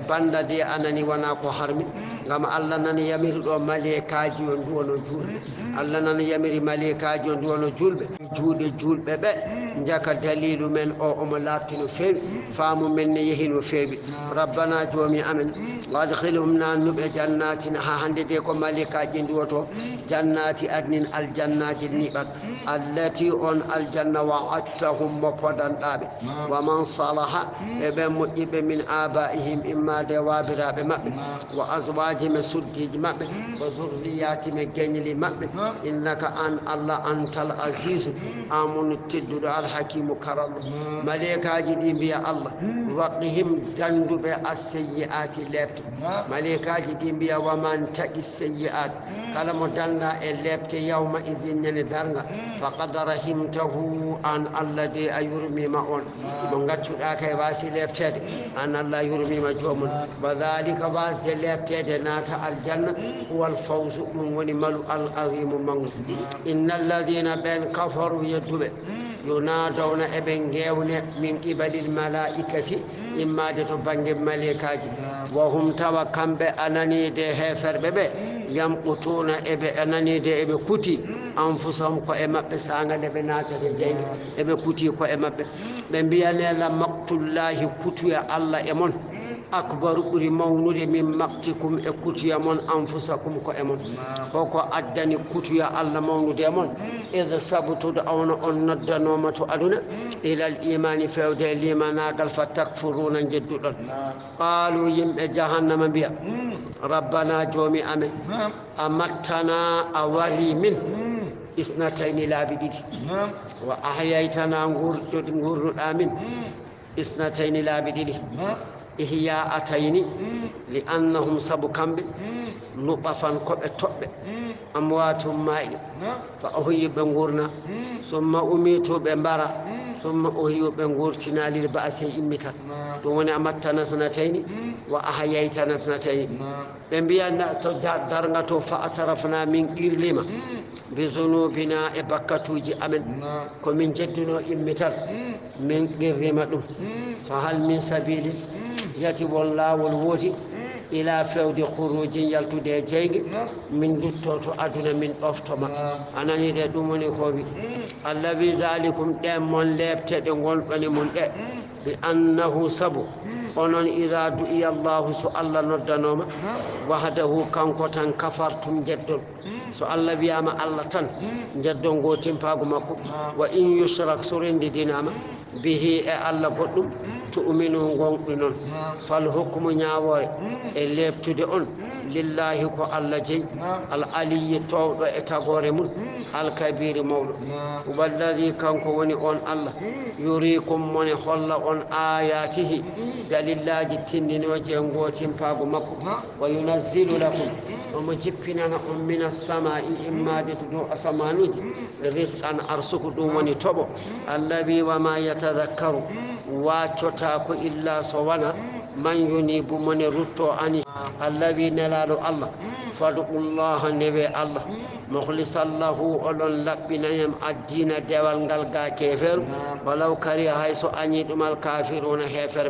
باندا دي أنني وناكو حرمي غم الله نني يمير دو مليكاجي وندوانو جول الله نني يمير مليكاجي وندوانو جول ببه جاك دليل من أو أملاتنا فيب فامو من يهين فيب ربنا جومي أمن وادخلهم نانب جناتنا هنديكم ملكا جندوتو جنات أدن الجنات النبات التي أن الجنة وعدتهم مفردان دابي ومن صلح ابن مجيب من آبائهم إما دوابر بمأب وأزواجهم سدج مأب وذرياتهم جنل مأب إنك أن الله أنت العزيز آمن التدد الحكيم كرم ملكا جدين بيا الله وقهم جندب السيئات لبت ملكا جدين بيا ومن تقي السيئات كلام دلنا اللبت يوم إذن ندرنا فقد رحمته أن الذي يرمي معون من قد تلاقي واسي لبت أن الله يرمي مجوم وذلك باس لبت نات الجنة هو الفوز من ونمل العظيم من إن الذين بين كفروا يدب ينادون ابن جيون من قبل الملائكة إما دتبنج ملائكة وهم توكم بأنني ده هفر ببه يمقتون ابي أنني ده ابي كتي أنفسهم كأما بسانا ده بناتة جين ابي كتي كأما بنبيانا لمقت الله كتي الله يمون أكبر رمونود من مقتكم كتي يمون أنفسكم كأمون فوق أدني كتي الله مونود يمون إذا سبتوا دعونا أن الدنومة أدنى إلى الإيمان فيود الإيمان قال فتكفرون جدودا قالوا يم جهنم بيا ربنا جومي أمين أمتنا أوري من إثنتين لا بديد وأحييتنا نغور آمين إثنتين لا بديد إحياءتين لأنهم سبكم نطفا كبتوب أموات ماء فأهي بنغورنا ثم أميتوا بمبارا ثم أهي بنغورتنا للبأس إمتا دون أمتنا سنتين وأحييتنا سنتين بنبيانا تجدرنا فأترفنا من إرلما بذنوبنا إبكتوجي أمن كمن جدنا إمتا من إرلما فهل من سبيل يتب الله والوجه إلى فود خروج يلتو دي جيغ من دوتو أدنى من أفتما أنا نيدي دومني خوبي الذي ذلكم دمون لابتد ونقني من بأنه سبو onon ida du'i Allah so Allah noddanoma wahdahu kanko tan kafartum jeddol so Allah biyama Allah tan jeddol gotim paagu makko wa in yushrak surindi dinama bihi e Allah goddum tu'minu gonɗi fal hukmu nyaawore e lebtude on lillahi ko Allah jeyi al aliyyi tawdo e tagore mun al kabir mawdo walladhi kanko woni on Allah yurikum mon holla on ayatihi dalillaji tindinoje ngotim paago makko wa yunazzilu lakum omo jippinana on minas samai immade to do asamanuji rizqan arsuku dum woni tobo allabi wa ma yatadhakkaru wa chota ko illa so wana man yunibu mon rutto ani الذي نلال الله فادعوا الله نبي الله مخلصا له أولون لبنا يم الدين دوال غالغا كفر ولو كره حيث أنيتم الكافرون هفر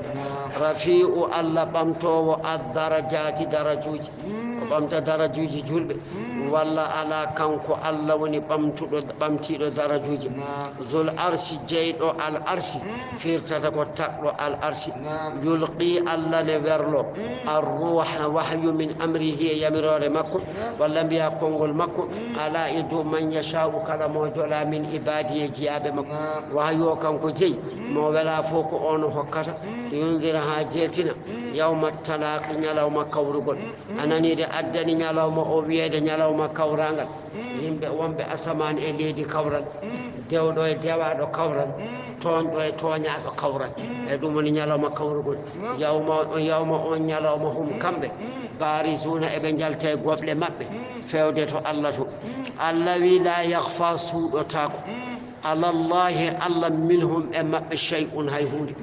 رفيع الله بمتو الدرجات درجوج وبمت درجوج جلب والله على كانكو الله وني بمتيدو درجوج ذو العرش جيدو العرش فيرتكو تقلو العرش يلقي الله نبرلو الروح وحي من أمره يمرور مكو والأنبياء كونغول مكو على يدو من يشاء كلامه دولا من عباده جياب مكو وهيو كانكو جي مولا فوق أونو حكتا ينذر حاجتنا يوم التلاقي يوم كورغول أنني دي أدني يوم أوبيد يوم كورانغال يمبي ومبي أسمان إليدي كوران dewɗo e dewaɗo kawran toonɗo e tooñaɗo kawran e ɗum woni ñalawma kawrugol yawma on ñalawma hum kamɓe barisuna eɓe jalta e goɓle maɓɓe fewde to allah to allah wi la yahfa suuɗotako alallahi allah minhum e maɓɓe chey'un hay hunde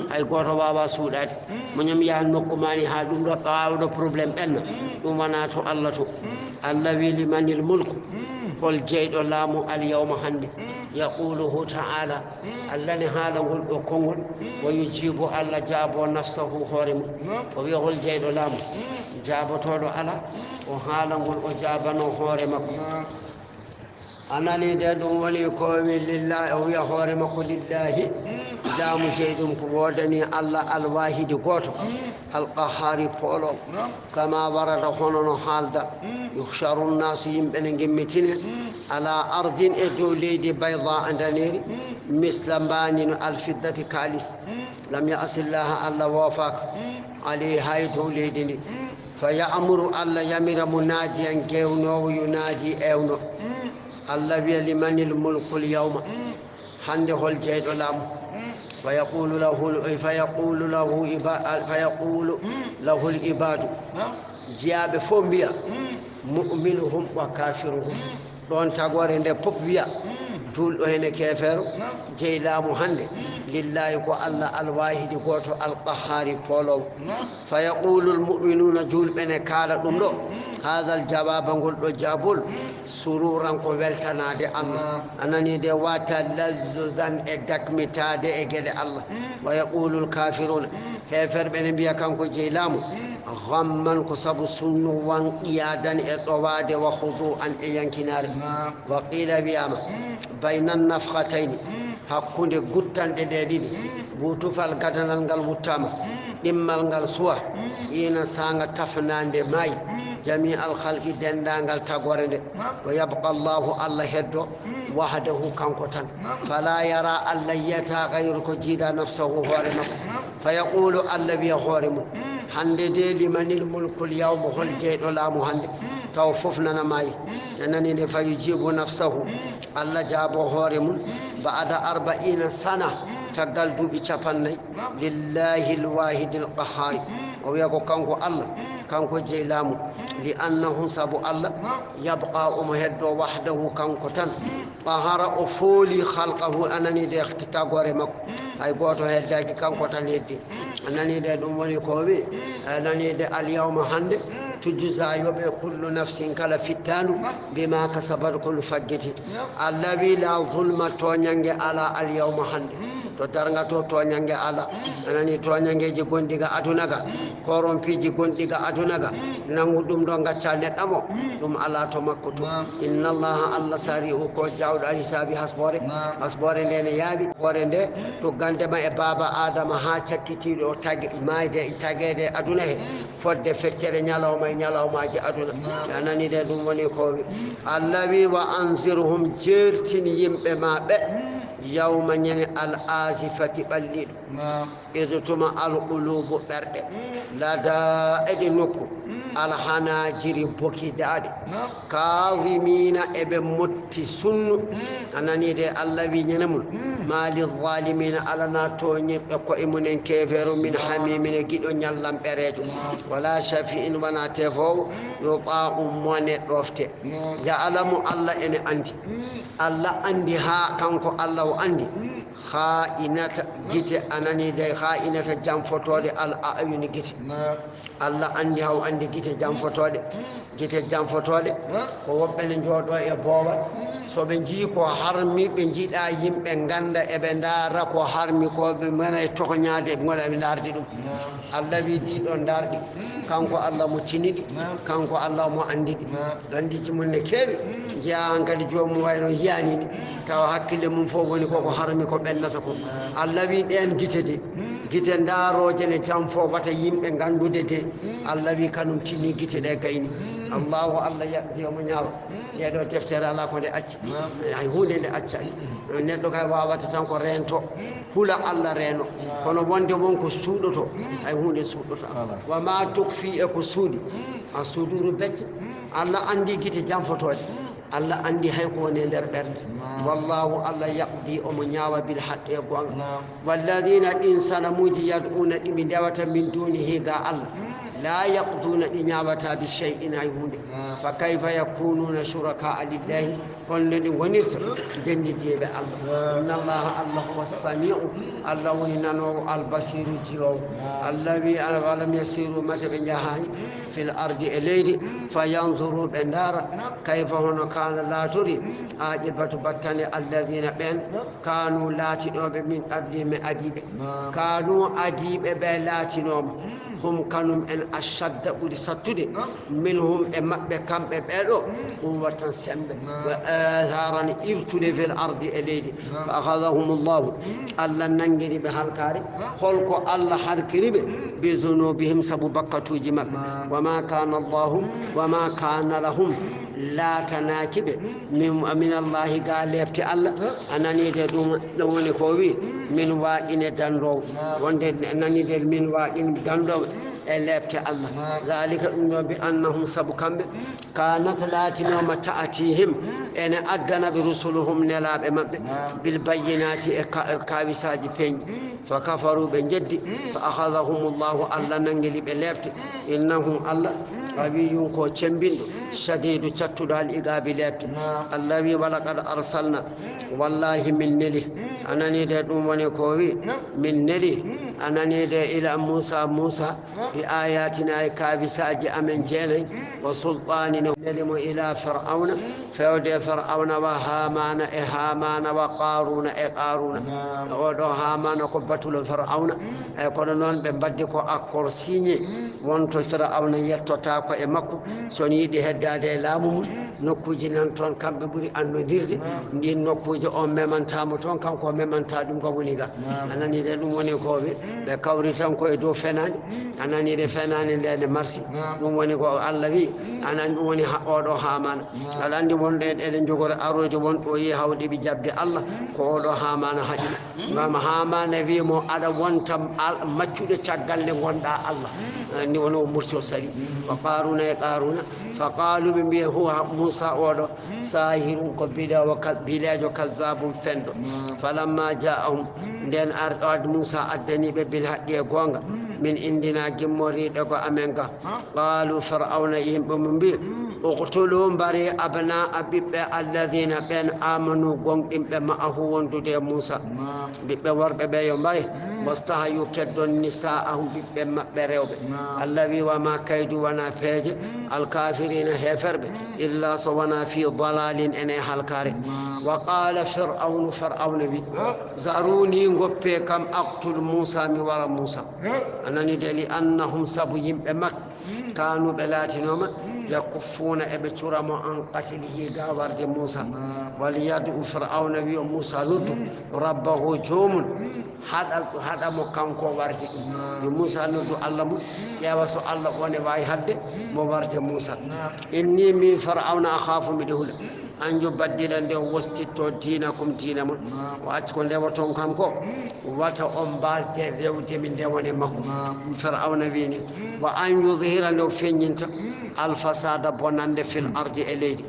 hay goto wawa suuɗade moñam yaha nokku mani ha ɗum ɗo ɓawɗo probléme ɓenna ɗum wona to allah to allah wi limanil mulku hol jeyɗo laamu alyawma hande يقوله تعالى الله حالا قل أكون ويجيب الله جابو نفسه هورم ويقول جيد لام جابو تولو على وحالا قل أجابنا هورمك أنا لدى ولي كومي لله ويا هورمك لله دام جيدم كودني الله الواحد قوتو القهار فولو كما ورد هنا حالدا يخشر الناس يمبن جمتين على أرض إدوليد بيضاء دنير مثل بان الفضة كالس لم يأس الله الله وافق عليها إدوليدني فيأمر الله يمر مناديا جيونو ينادي أونو الله لمن الملك اليوم حنده الجيد لام فيقول له العباد جاب فومبيا مؤمنهم وكافرهم دون تغور ند بوبيا جول هنا كافر جيلام هند لله كو الله الواحد غوتو القهار فولو فيقول المؤمنون جول بن كالا دوم دو هذا الجواب نقول دو جابول سرورا كو ولتنادي الله انني دي واتا لذذن ادكمتاد اجد الله ويقول الكافرون كافر بن بيا كانكو جيلام غمّن كسب سنو وان إيادن إطواد وخضوعا إيانكنار وقيل بياما بين النفختين حقون دي قطان دي دي بوتو فالقدن الانقل وطاما إما الانقل سوا إينا سانغ تفنان دي ماي جميع الخلق دندانقل تقورن ويبقى الله الله هدو وحده كانكوتان فلا يرى الله يتغيرك جيدا نفسه هورمك فيقول الله بيهورمك hande de limanil mulkul yawma hol jeyɗo laamu hande taw fof nana maayi anani nde fayi jiibu nafsahu allah jaabo hoore mum ba'da 40 sana caggal duuɓi 50 lillahi lwahidi lqahari o wiya ko kanko allah kanko jeyi laamu li annahu sabu allah yabqa omo heddo wahdahu kanko tan qahara o fooli khalqahu anani de tagore makko hay goto heddaki kanko tan heddi anani de ɗum woni ko wi anani de alyawma hande tujza yoɓe kullu nafsin kala fittanu bima kasabat kullu faggeti allah wi la zulma toñange ala alyawma hande to darga to toñange ala anani toñangeji gonɗiga adunaga korompiji gonɗiga adunaga nangu ɗum ɗo gacca neɗɗamo ɗum ala to makko to inna allaha allah sari'u ko jawɗo al hisabi hasbore nde ne yaaɓi ɓore nde to gandema e baba adama ha cakkitiɗo o tagge mayde tagede aduna he fodde feccere ñalawma e ñalawmaji aduna anani de ɗum woni ko wi allah wi wa anzirhum jertin yimɓe maɓe yawma ñene al asifati ɓalliɗo idtuma al qulubu ɓerɗe lada eɗi nokku alhanajiri bokidaɗe kazimina eɓe motti sunnu anani de allah wi ñene mum ma lizalimina alana toñirɓe koye munen keferu min hamimin e giɗo ñallam ɓerejo wala shafi'in wona tefowo yuta mone ɗofte ya alamu allah ene andi allah andi ha kanko allah o andi خائنة جيت أنني دي خائنة جام فوتولي الأعين جيت الله عندي هو عندي جيت جام فوتولي جيت جام فوتولي هو بين جودو يبوا so ɓe jii ko harmi ɓe jiiɗa yimɓe ganda eɓe ndaara ko harmi ko ɓe mana e tokoñaade ɓe goɗa ɓe ndaardi ɗum allah wi ɗiɗo ndaarɗi kanko allah mo tiniɗi kanko allah mo andiɗi gandiji mum ne keewi jeeya han kadi joomum wayno yiyani ni tawa hakkille mum fof woni koko harmi ko ɓennata ko allah wi ɗen gite de gite ndaaroje ne jam fof wata yimɓe gandude de allah wi kanum tinni gite ɗe gayni allahu allah yaqdi omo ñaawa ɗeɗo deftere ala ko nde acci hay hunde nde accani neɗɗo kay wawata tan ko rento hula allah reeno kono wonde wonko suuɗoto hay hunde suuɗoto wa ma tukfi e ko suuɗi a suuɗuru becce allah andi gite jamfotode allah andi hay ko woni nder ɓerde wallahu allah yaqdi omo ñaawa bil haqqe e gonga walladina ɗin sanamuji yad'una ɗimi ndewata min dunihi ga allah لا يقضون إنيابة بشيء هيهود فكيف يكونون شركاء لله والذي ونرت دندي ديبه الله إن الله الله هو السميع الله وننو البصير جيو الذي لم يسيروا متى بنجاهي في الأرض إليه فينظروا بندار كيف هنا كان لا تري عاجبة بطن الذين بين كانوا لا تنوب من قبل من أديب كانوا أديب بلاتنوم هم كانوا ان اشد ولسطد منهم امبه كم بيدو قوه سمب واثارا ارتد في الارض اليه فاخذهم الله الله ننجري بهالكاري خلق الله حركري بذنوبهم سببقتو جمع وما كان الله وما كان لهم لا تناكب من الله قال يبكي الله انني دوم كوي من واين دندو وند انني من واين دندو لبك الله ذلك بانهم سبكم كانت لاتنا متاتيهم ان ادنا برسلهم نلاب بالبينات كاوساج بين فكفروا بجد فاخذهم الله الله ننجلي بلبك انهم الله قوي كو تشمبيندو شديد تشتدال إيغابي لابت الذي ولقد أرسلنا والله من نلي أنني دوم وني كوي من نلي أنني إلى موسى بآياتنا كابساج أمن جيني وسلطان نلم إلى فرعون فيود فرعون وهامان وقارون ودو هامان كبتل فرعون كون نون بمبدكو أكورسيني wonto fir'auna yettota ko e makko son yidi heddade laamu nokkuji nan ton kambe buri annodirde ndin nokkuji on memantamo ton kanko memanta dum ko woni ga anani de dum woni ko be kawri tan ko e do fenani anani de fenani de marsi dum woni ko Allah wi anani dum woni odo hamana alandi wonde eden jogore aroje won to yi hawdi bi jabde Allah ko odo hamana hadina ngam hamana wi mo ada wonta maccude caggal ne gonda Allah ni wono murto sari wa qaruna faqalu bi huwa musa odo sahirun ko bida wa bilajo kazzabun fendo falamma ja'ahum den arqad musa addani be bil haqqi gonga min indina gimmori de ko amenga qalu fir'auna yimbe mum bi uqtulu bari abna abibbe alladhina ben amanu gongdimbe ma'ahu wondude musa bibbe worbe be yo bari mustahayu keddon nisaahum bibbe mabbe rewbe allawi wa ma kaydu wana peje al kafirina heferbe illa sawana fi dalalin ene halkare wa qala fir'aun bi zaruni ngoppe kam aqtul musa mi wara musa anani dali annahum sabu yimbe mak kanu belatinoma يكفون ابترام عن قتله غاورد موسى وليدعو فرعون بي موسى لد ربه جوم هذا مكانكو ورد موسى لد الله يا وسو الله وني واي حد مو ورد موسى اني من فرعون اخاف مدهول an yubaddila nde wostitto dinakum dina mon wacci ko ndewaton kam ko wata on basde rewde min nde woni makko fir'auna wini wa an yudhira nde feññinta alfasada bonande fil ardi e leydi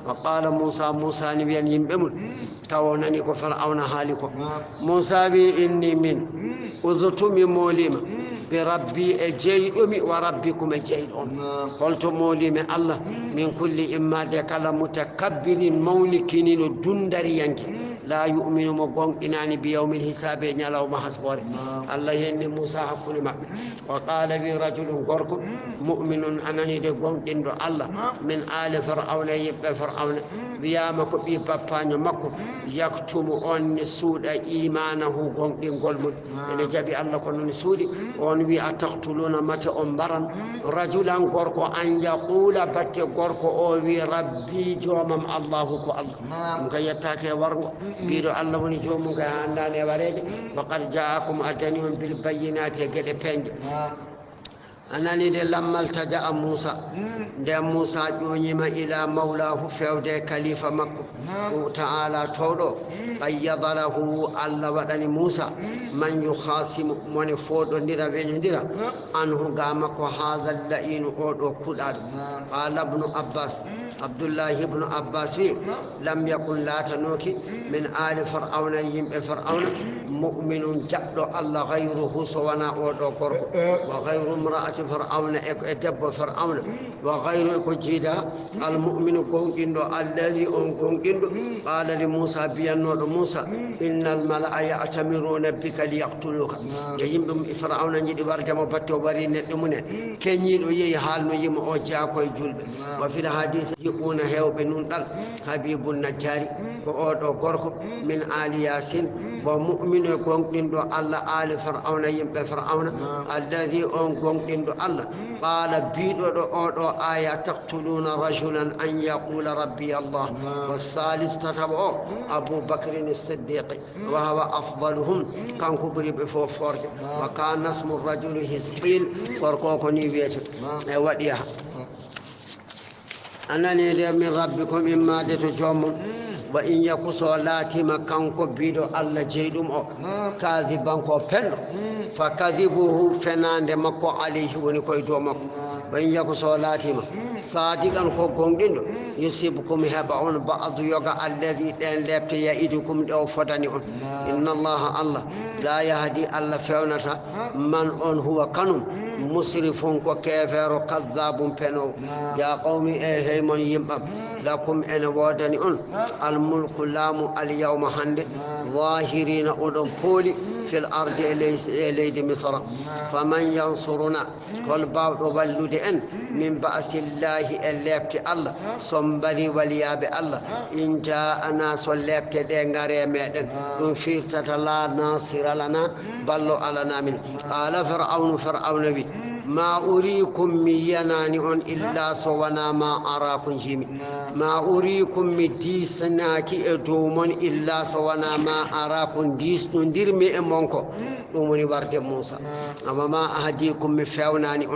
wa qala musa ni wiyan yimɓe mum taw nani ko fir'auna haali ko musa wi inni min udhutumi molima بربي أجيئمي وربكم أجيئم قلت مولي من الله من كل إما ذكال متكبر مونكين دندري ينكي لا يؤمن مقوم إناني بيوم الحساب ينالو ما حسبور الله يني موسى حقني ما وقال بي رجل قركم مؤمن أنني دي قوم دندو الله من آل فرعون يبقى فرعون بيامك بي بابانيو مكو يكتم أن سود إيمانه قوم دين قلمد إن جابي الله كنون سودي وأن بي أتقتلون متى أمبرا رجلا قركو أن يقول بات قركو أوي ربي جومم الله كو الله مكيتاك ورغو بيدو الله وني جومم كأنني وريد فقد جاءكم أدنيهم بالبينات يقل بينج أنني لما التجأ موسى موسى جونيما إلى مولاه فيودي كليفة مكة تعالى تولو قيض له الله ودني موسى من يخاصم من فود ندير بيندير أنه قامك هذا اللئين أو كدار قال ابن عباس عبد الله بن عباس لم يكن لا تنوكي من آل فرعون يم فرعون مؤمن جد الله غيره سوانا أو قرب وغير امرأة فرعون ادب فرعون وغير كجيدا المؤمن كونجندو الذي كونجندو قال لموسى بينو موسى ان الملأ يأتمرون بك ليقتلوك ييم فرعون نجي بارجم باتو باري ندمونه كنيدو يي حالنو يم او جاكوي جولب وفي الحديث يكون هيو بنون دال حبيب النجاري ko odo gorko min ali yasin wa mu'minu gonɗinɗo allah ali fir'auna yimɓe fir'auna alladhi on gonɗinɗo allah qala biɗoɗo oɗo aya taqtuluna rajulan an yaqula rabbi allah والثالث تتبعه أبو بكر الصديق وهو أفضلهم كان كبري بفوفورج وكان اسم الرجل هزقيل ورقوكني بيت وديها أنني من ربكم إما دتجوم وإن يكو صلاتي مكان كبيدو الله جيدم كاذبا كوبندو فكذبوه فنان مكو عليه ونكو يدومكو وإن يكو صلاتي صادقا كو غونديندو يصيبكم هبعون بعض يوغا الذي دين لبت يئدكم دو فداني إن الله لا يهدي الله فونتا من أن هو كانون مسرفون كو كافر كذاب بنو يا قومي هي من يمم لكم أن ودني الملك لام اليوم هند ظاهرين أدم بولي في الأرض إليد مصر فمن ينصرنا والبعض بلدئن من بأس الله الليبت الله صنبري ولياب الله إن جاءنا صليبت دينغاري ميدن نفيرتة لا ناصر لنا بلو على من قال فرعون بي ما أريكم ميناني إلا سوانا ما أراكم جيمي ما أريكم مديسناكي أدومون إلا سوانا ما أراكم ديس ندير مي أمونكو دوموني بارد موسى أما ما أهديكم مفاوناني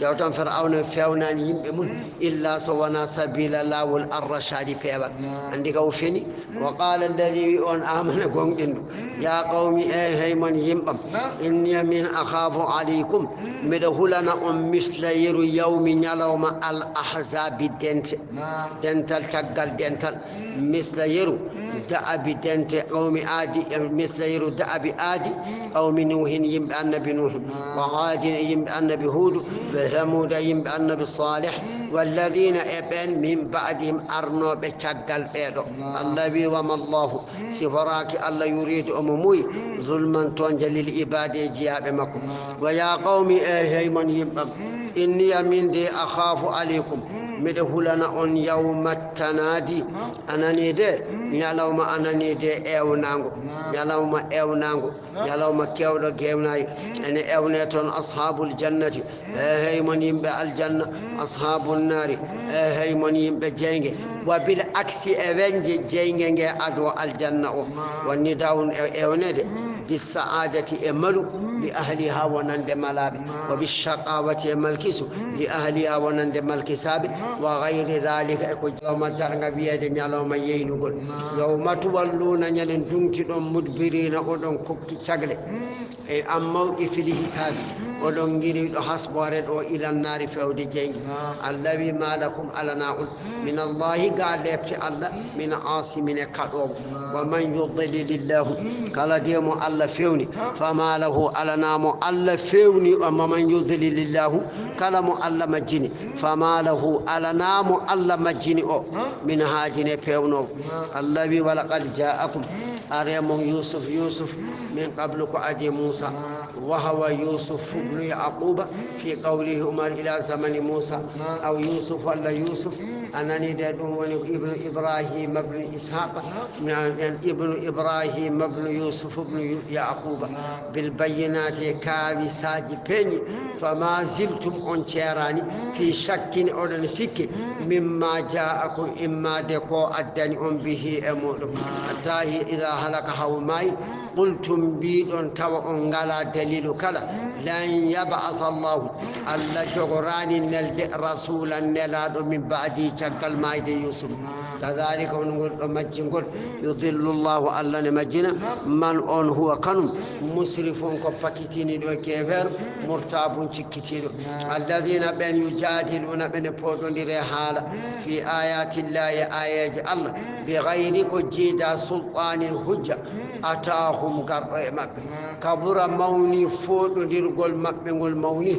جاوتان فرعون فاوناني يمبمون إلا سوانا سبيل الله والرشاد بيبا عندك وفيني وقال الذي آمن قوم يا قومي هي من يمبم إني من أخاف عليكم مدهولنا مثل يوم يلوم الأحزاب دنتال تقل دنتال مثل يرو دأب دنت قوم عادي مثل يرو دأب عادي قوم نوح ينبأ النبي نوح وعاد ينبأ النبي هود وثمود ينبأ النبي صالح والذين ابن من بعدهم أرنو بتقل بيدو النبي وما الله سفراك الله يريد أمومي ظلما تنجل العباد جياب مكم ويا قوم هي من ينبأ إني من دي أخاف عليكم مدهولنا أن يوم التنادي أنني دي يلوم أنني دي إيونانغو يلوم كيودو جيوناي أن إيونيتون أصحاب الجنة هي من ينبع الجنة أصحاب النار هي من ينبع جينجي وبالعكس أفنجي جينجي أدو الجنة والنداون إيونيدي بالسعادة أملوا لأهلها ونند ملابي وبالشقاوة ملكس لأهلها ونند ملكساب وغير ذلك يوم ترنغ بيد يوم يينغول يوم تولون ينن دونتي مدبرين ودون كوكي تشغلي أما في الحساب ودون غيري حسبورد إلى النار فودي جينج الذي ما لكم على ناقل من الله قال لك الله من عاصم كدو ومن يضلل الله قال ديم الله فيوني فما له على نام الله فيوني وما من يضلل الله كلام الله مجني فما له على نام الله مجني من هاجني فيونو الذي ولقد جاءكم أريم يوسف من قبل أدي موسى وهو يوسف بن يعقوب في قوله عمر إلى زمن موسى أو يوسف ولا يوسف أنني دادون ابن إبراهيم ابن إسحاق ابن إبراهيم ابن يوسف بن يعقوب بالبينات كاوي ساجي بيني فما زلتم أنشيراني في شك أولن سك مما جاءكم إما دكو أدني به أمودم أتاه إذا هلك هوماي قلتم بيدون توا أنغالا دليل كلا لن يبعث الله ألا جغراني نلد رسولا نلاد من بعدي تقل مايد يوسف كذلك نقول يضل الله ألا نمجنا من أن هو كنم مسرفون كفاكتين وكيفر مرتاب تكتير الذين بين يجادلون بين بودون رحالة في آيات الله آيات الله بغير كجيدا سلطان الحجة أتاهم قرأ كبر موني فوت ديرغول مبنغول موني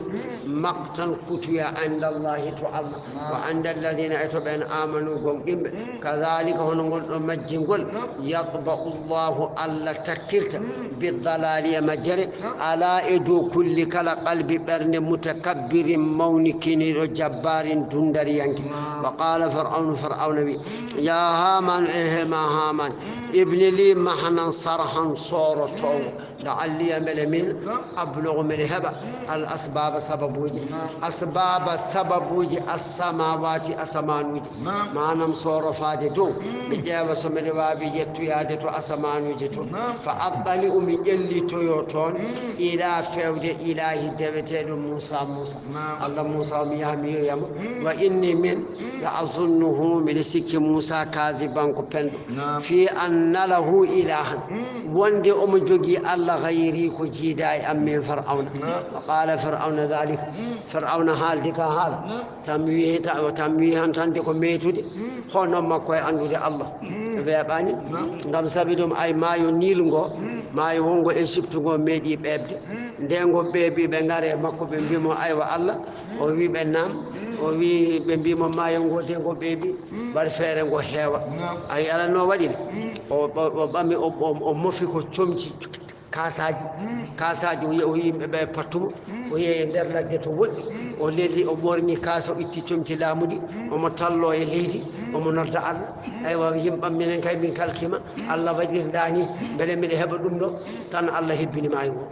مقتا كتيا عند الله تعالى وعند الذين اتبعن آمنوا قوم كذلك هنقول مجنقول يطبع الله ألا تكرت بالضلال مجري على إدو كل كلا قلب برن متكبر موني كيني جبار دندريانك وقال فرعون يا هامان ما هامان ابن لي محنا صرحا صورته لعلي من أبلغ من هبة الأسباب سبب وجه السماوات أسمان وجه ما نم صور فادتو بجاوة سمري وابي جتو يادتو أسمان وجتو فأطلع من جلي تويوتون إلى فود إلهي دبتل موسى الله موسى ميامي يم وإني من لأظنه من سك موسى كاذبا كبندو في أن له إلها وندي أمجوجي الله غيري كجيداي أمين فرعون وقال فرعون ذلك فرعون حال ديك حال تمويه تندكو ميتودي خونا مكوي أندو دي الله بيباني ngam sabidum ay mayo nilgo mayo wongo Egypte go meedi bebde ndengo bebi be ngare makko be bimo aywa Allah o wi be nam o wi be bimo mayo go de go bebi bar fere go hewa ay ala no wadi o bami o mofi ko chomci kasaji o yimbe be patumo o yeye der ladde to woddi o leli o borni kasa itti chomci lamudi o mo tallo e leydi o mo nodda Allah aywa yimbam minen kay min kalkima Allah wadir dani bele mi heba dum do tan Allah hebbini mayo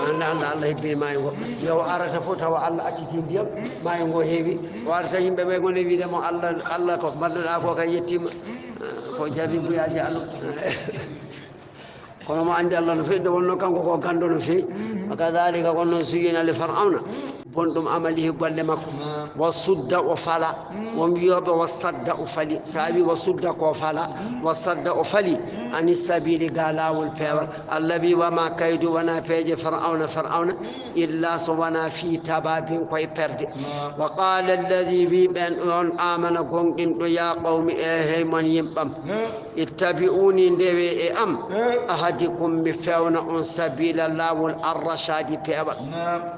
Allah hebbini mayo yo arata fo tawa Allah acciti ndiyam mayo go heewi warta yimbe be gone wiide mo Allah ko madda ko kay yettima ko jarribu yaaji Allah kono mo andi Allah no fe de wonno kanko ko gando no fe kadhalika kono suyina li fir'auna bondum amalihi golle makko wasudda o fala won wiyobe wasadda o fali sabi wasudda ko fala wasadda o fali ani sabili galawul pewal allabi wa ma kaydu wana peje fir'auna illa sawana fi tababin koy perde wa qala alladhi bi ban on amana gongin do ya qawmi hey man yimbam ittabi'uni ndewe e am ahadikum mi fewna on sabila lawul arrashadi pewal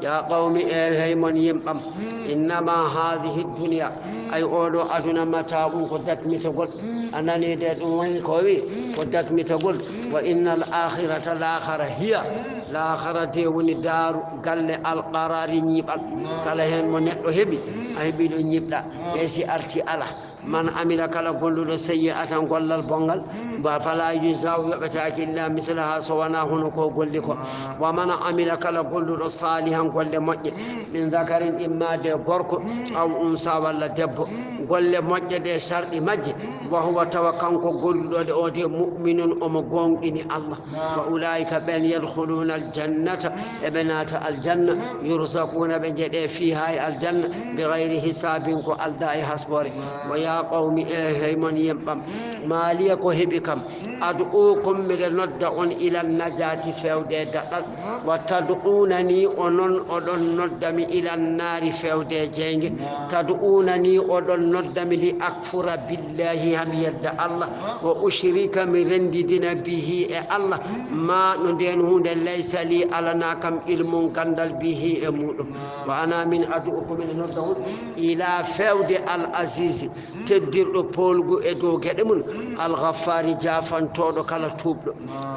ya qawmi hey man yimbam innama hadhihi ad-dunya ay odo aduna mataa'un ko dakmitagol anani de dum woni ko wi ko dakmitagol wa innal akhirata hiya l'akhirati woni daru galle alqarari nyibal kala hen mo neddo hebi a hebi do nyibda e si arti ala man amila kala golludo sayyi'atan gollal bongal ba fala yuzaw yabtaaki illa mislaha sawana hono ko golli ko wa man amila kala golludo salihan golle mojje min zakarin imma de gorko aw unsa walla debbo golle mojje de shardi majje wa huwa tawakkanko golludo de o de mu'minun o mo gongini Allah wa ulaika ben yadkhuluna aljannata ibnata aljanna yurzaquna be jede fiha aljanna bighayri hisabin ko aldai hasbore wa ya qawmi hayman yambam maliya ko hebikam ad'ukum min nodda on ila najati fewde dadal wa tad'unani onon odon noddami ila nari fewde jenge tad'unani odon noddami li akfura billahi ham yadda Allah wa ushrika mi rendidina bihi e Allah ma no den hunde laysa li alana kam ilmun gandal bihi e mudum wa ana min ad'ukum min nodda ila fewde al aziz teddirɗo polgu e dow geɗe mum alghaffari jafantoɗo kala tuubɗo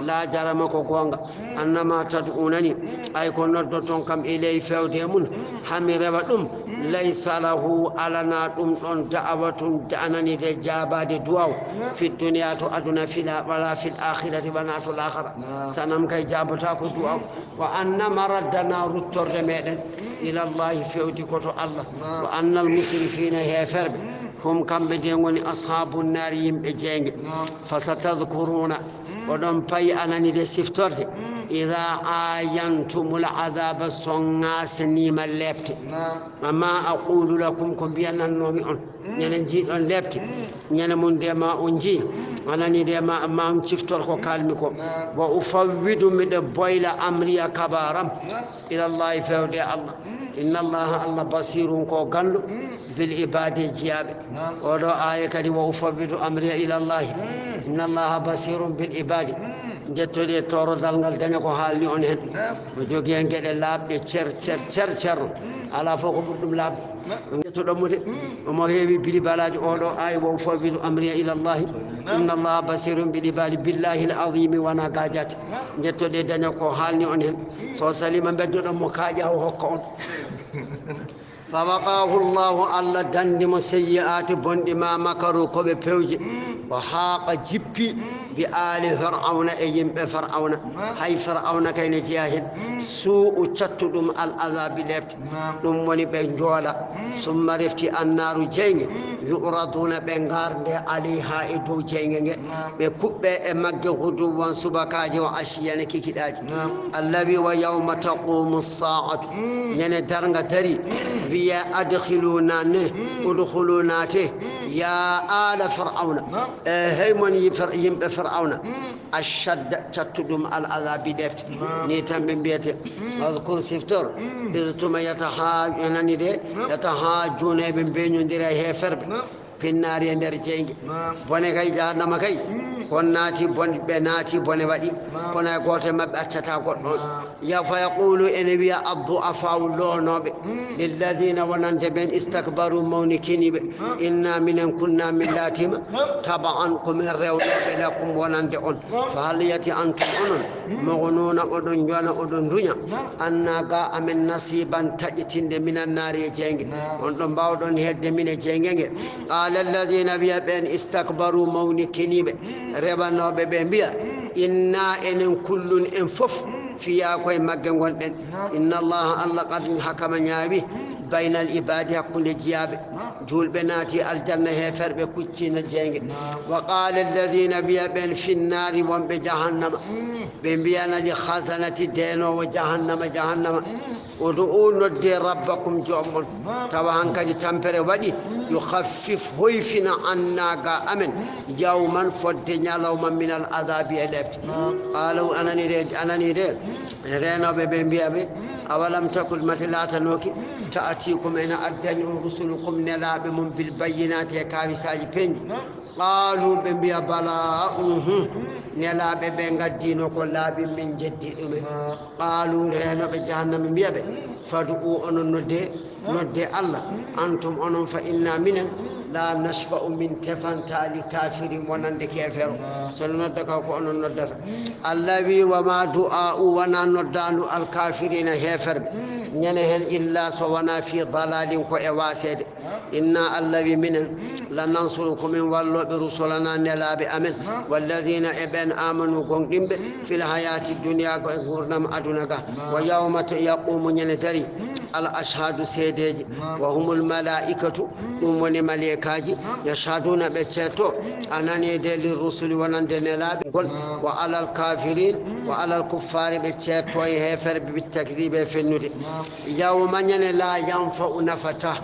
la jarama ko gonga annama tad'unani ay ko noddoton kam ilay fewde mum hami rewa ɗum laysa lahu alana ɗum ɗon da'awatun anani de jabade duwaw fi dunya to aduna fila wala fil akhirati wana to l'akhira sanam kay jabata ko duwaw wa anna maraddana ruttorde meɗen ila allahi fewdi koto allah wa anna al musrifina heferɓe hum kamɓe de goni ashabu nari yimɓe jeynge fasatadkuruna oɗon payi anani de siftorde ida ayantumul adaba songasenima lebte ma aqulu lakum ko mbiyanannomi on ñane jiiɗon lebte ñane mum ndema on jii anani de ma on ciftor ko kalmi ko wa ufawwidu miɗe boyla amriya kabaram ilallahi fewde allah inna allaha allah basirun ko gandu bil ibadi jiyaɓe oɗo aya kadi wa ufawwidu amriya ilallahi inna allaha basirun bil ibadi jettode torodal ngal daña ko haalni on hen mo jogui hen gueɗe laaɓɗe cer ala fof ko ɓuri ɗum laaɓde jettoɗomude omo heewi bili balaji oɗo ay wo fawwidu amriya ila llahi inna allaha basirun bil ibadi billahi l azimi wona gajate jettoɗe daña ko haalni on hen so salima beddoɗon mo kaaƴa o hokka on fawaqahu llahu allah dandimo seyyi'ati bonɗi ma makaru koɓe pewje o haaqa jippi bi ali fir'auna e yimɓe fir'auna hay fir'auna kayne jeeya hen su'u cattuɗum al azabi lebte ɗum woni ɓe joola summa refti annaru jeyge yuraduna ɓe garde alayha e dow jeyge nge ɓe kuɓɓe e magge huduwan subakaji o asiyane kikiɗaji allah wi wa yawma taqumu sa'atu ñane darga dari wiya adkhiluna ne udkhulunate ya ala fir'auna hey mon yimɓe fir'auna ashadda cattuɗum al azabi defte ni tan ɓe mbiyete adkur siftor tuma nani de yatahajuna ɓe mbeñodira e heferɓe finnari e nder jeyge bone kay jahannama kay kon naati bon ɓe naati bone waɗi kono e goto e mabɓe accata goɗɗo on fa yaqulu ene wiya addu'afau loonoɓe lilladina wonande ɓen istakbaru mawnikiniɓe inna minen kunna min laatima taba an komin rewnoɓe lakum wonande on fa hal yati antum onon mogonuna oɗon jona oɗon duña anna ga amen nasiban taƴitinde minan naari e jeyge on ɗon mbawɗon hedde min e jeyge nge qala alladina wiya ɓen istakbaru mawnikiniɓe reɓanoɓe ɓe mbiya inna enen kullun en fof fiya koye magge gonɗen inna allaha allah qad hakama ñaawi baynal ibadi hakkude jiyaɓe julɓe naati aljanna heferɓe kuccina jeyge wa qala alladina wiya ɓen finnari wonɓe jahannama ɓe mbiyana li hasanati denowo jahannama ud'u nodde rabbakum joomon tawa hankadi tampere waɗi yukhaffif hoyfina annaga amen yawman fodde ñalawma min al adabi e lebte qaalaw anani de renoɓe ɓe mbiyaɓe awalam takul mate laatanoki ta'atikum ena addani on rusulukum nelaɓe mum bil bayyinati e kawisaji peñji qaalu ɓe mbiya bala nelaɓe ɓe gaddino ko laaɓi min jeddi ɗumen qaalu renoɓe jahannama mbiyaɓe fad'u onon nodde allah antum onon fa inna minen la nashfa'u min tefantali kafirin wonande kefero sono nodda ka ko onon noddata allah wi wama du'a'u wana noddanu alkafirina heferɓe ñane hen illa so wona fi dalalin ko e wasede inna allah wi minen la nansuru komin walloɓe rusulana nelaɓe amen walladina e ɓen amanu gonɗimɓe fil hayati duniya ko e gurdam aduna ga wa yawma yaqumu ñane dari al ashhadu seedeji wa humul malaikatu ɗum woni malikaji yashhaduna ɓe ceetto ananide lir rusuli wonande nelaɓe gol wa alal kafirin wa alal kuffari ɓe ceetto e heferɓe bitakdibe e fennude yawma ñane la yanfa'u nafata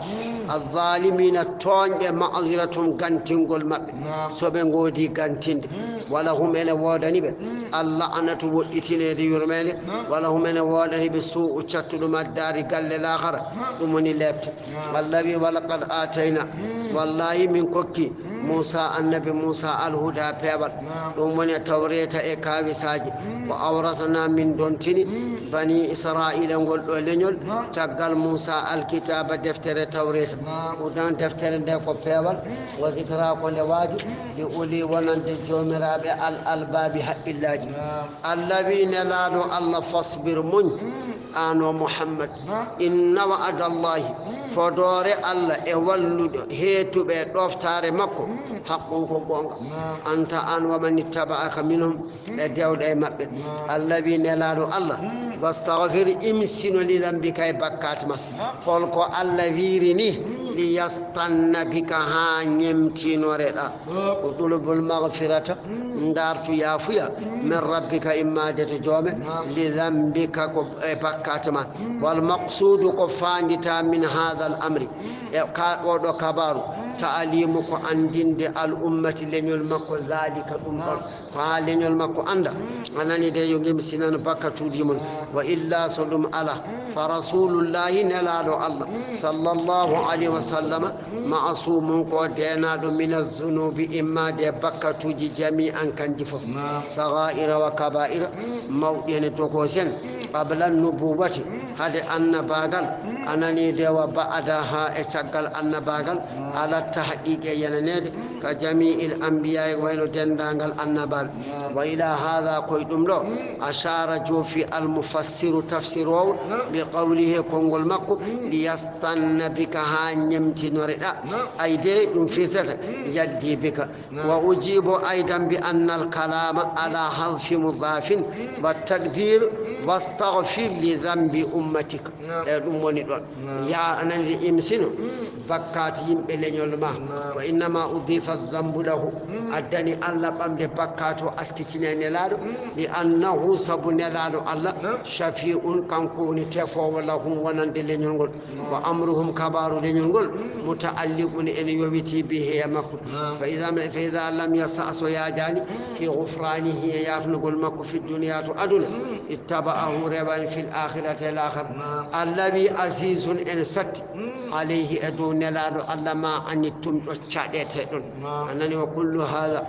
alzalimina toñɓe ma'ziratum gantingol maɓɓe soɓe goodi gantinde wala hum ene woodani ɓe allah anatu woɗɗitinede yurmede wala hum ene woodani ɓe suu'u cattuɗum addari galle lahara ɗum woni lebte allah wi walaqad atayna wallahi min kokki موسى النبي موسى الهدى بيبل ومن توريت إكاوي ساجي وأورثنا من دونتني بني إسرائيل ولنول تقال موسى الكتاب دفتر توريت ودان دفتر ديكو بيبل وذكرى كل واجب لأولي ونند جومراب الألباب حق الله الذين لادوا الله فاصبر من آنو محمد إن وعد الله فدور الله اولد هيتو بي دوفتار مكو حقون كو غونغا انت ان ومن اتبعك منهم داود اي مبه الذين لادوا الله واستغفر امسن لذنبك بكاتما فولكو الله ويرني ليستن بك ها نيمتينو ردا وطلب المغفرة ندارتو يافيا من ربك إما جت جومه لذنبك بكاتما والمقصود كفاندتا من هذا الأمر ودو كبارو تعليمك عن دين الأمة لنيول مكو ذلك الأمة فلنيول مكو أندا أنني دي يوم سنان بكتو ديمون وإلا صلم على فرسول الله نلالو الله صلى الله عليه وسلم معصوم قدنا من الذنوب إما دي بكتو جميعا كان جفف صغائر وكبائر مودين توكوسين قبل النبوة هذا النباغل أنني دي وبعدها اتشغل النباغل على التحقيق ينند كجميع الأنبياء وإنو دندانغل النبال وإلى هذا قيدم له أشار جوفي المفسر تفسيره بقوله كونغول مكو ليستن بك هانيمتي نوردا أيدي في يدي بك وأجيب أيضا بأن الكلام على حذف مضاف والتقدير واستغفر لذنب أمتك يا أنا الإمسن بكات يمبلين ما وإنما أضيف الذنب له أدني الله بمد بكات أسكتنا نلاد لأنه سب نلاد الله شفيع كان كون تفو لهم ونندلين وأمرهم كبار لين متعلق إن يبتي به يمكن فإذا لم يسعس يا جاني في غفرانه يافنق المكو في الدنيا أدنى اتبعه ربا في الآخرة الآخر الذي عزيز إن ست عليه أدون نلاد الله ما أنتم تشادتون أنني وكل هذا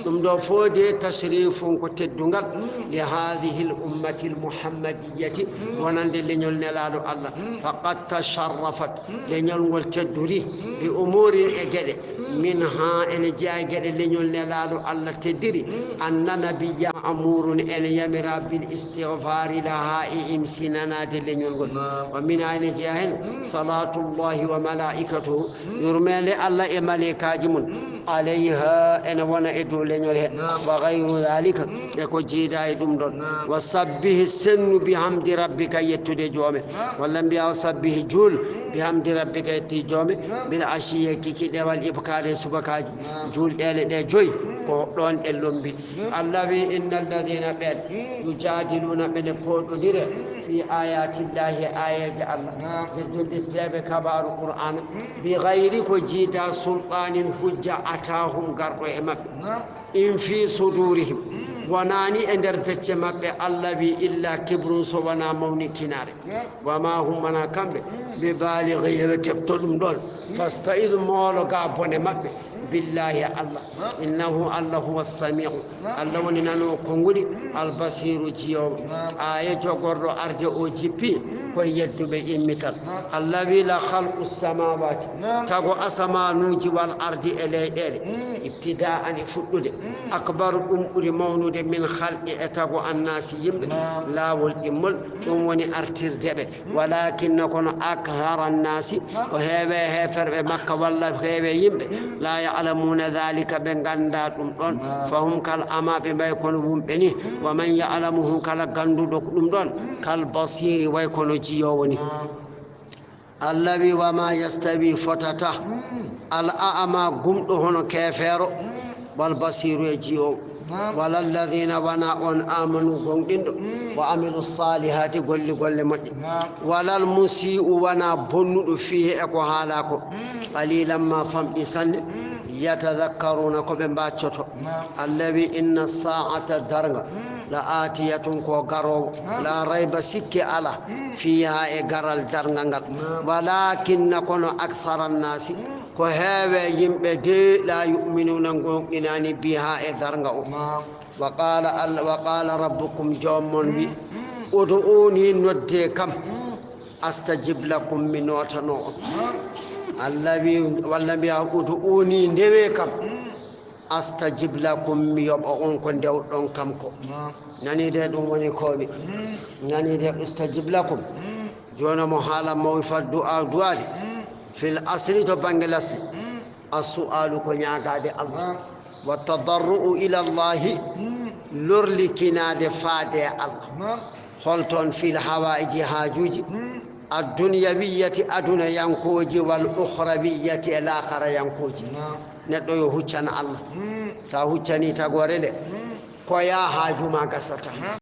نمدو فودي تشريف كتدنغل لهذه الأمة المحمدية ونندل لنيول نلاد الله فقد تشرفت لنيول والتدري بأمور إجل منها إن جاء لنيول نلاد الله تدري أن نبي أمور إن يمر بالاستغفار لها إمسننا دلنيول ومن أين جاء صلاة الله وملائكته يرمي الله ملائكة عليها أن وانا إدو لنيوله وغير ذلك يكو جيدا يدومدون وصبه السن بحمد ربك يتدي جومه والأنبياء وصبه جول بحمد ربك يتدي جومه بالعشية كي والإبكار سبكاج جول دي جوي كوطون اللومبي الذي إن الذين بيت يجادلون من فوق ديره في آيات الله آية الله يدون التابع كبار القرآن بغير كجيدا سلطان حجة أتاهم قروا إمام إن في صدورهم وناني اندر بيتش مابي الله بي إلا كبر سوانا موني كنار وما هم منا كمبي ببالغ يبكبتلهم دول فاستعيذ مولو قابون مابي بالله الله إنه الله هو السميع الله وننانو كونغولي البصير جيو آية جوغر أرجو جيبي كوي يدو بإمتال الذي لا خلق السماوات تاغو أسما نوجي والأرض إلي ابتداء فلود أكبر أمور مولود من خلق أتاغو الناس يمد لا والإمل وني أرتر دبي ولكن نكون أكثر الناس وهذا هفر بمكة والله هذا يمد لا يعلمون ذلك بغنداتم دون فهم كالأما بما يكونون بني ومن يعلمه كالغندو دون كالبصير ويكون جيوني الذي وما يستوي فتته الأعمى قمته هنا كافر والبصير يجيو ولا الذين وناء آمنوا قندو وعملوا الصالحات قل مجي ولا المسيء ونا بنود فيه اكو حالاكو قليلا ما فهم بسن يتذكرون قبن باتشتو الذي إن الساعة درغ لآتية كو غرو لا ريب سكي على فيها غرال درغنغال ولكن نكون أكثر الناس ko heewe yimɓe de la yu'minuna gonɗinani biha e darga o wa qala rabbukum jommon wi ud'uni nodde kam astajib lakum min notano on allah wi walla mbiya ud'uni ndewe kam astajib lakum mi yoɓa on ko ndewɗon kam ko nani de ɗum woni koɓe nani de istajib lakum jona mo haala mo wi fa du'ade fil asri to bange lasli as-su'alu ko ñaagade allah wa tadarru'u ila allahi lorlikinade faade allah holton fil hawaiji hajuji الدنيوية أدنى ينكوجي والأخروية الآخر ينكوجي neɗɗo yo huccana allah sa huccani tagore nde ko ya haaju ma gasata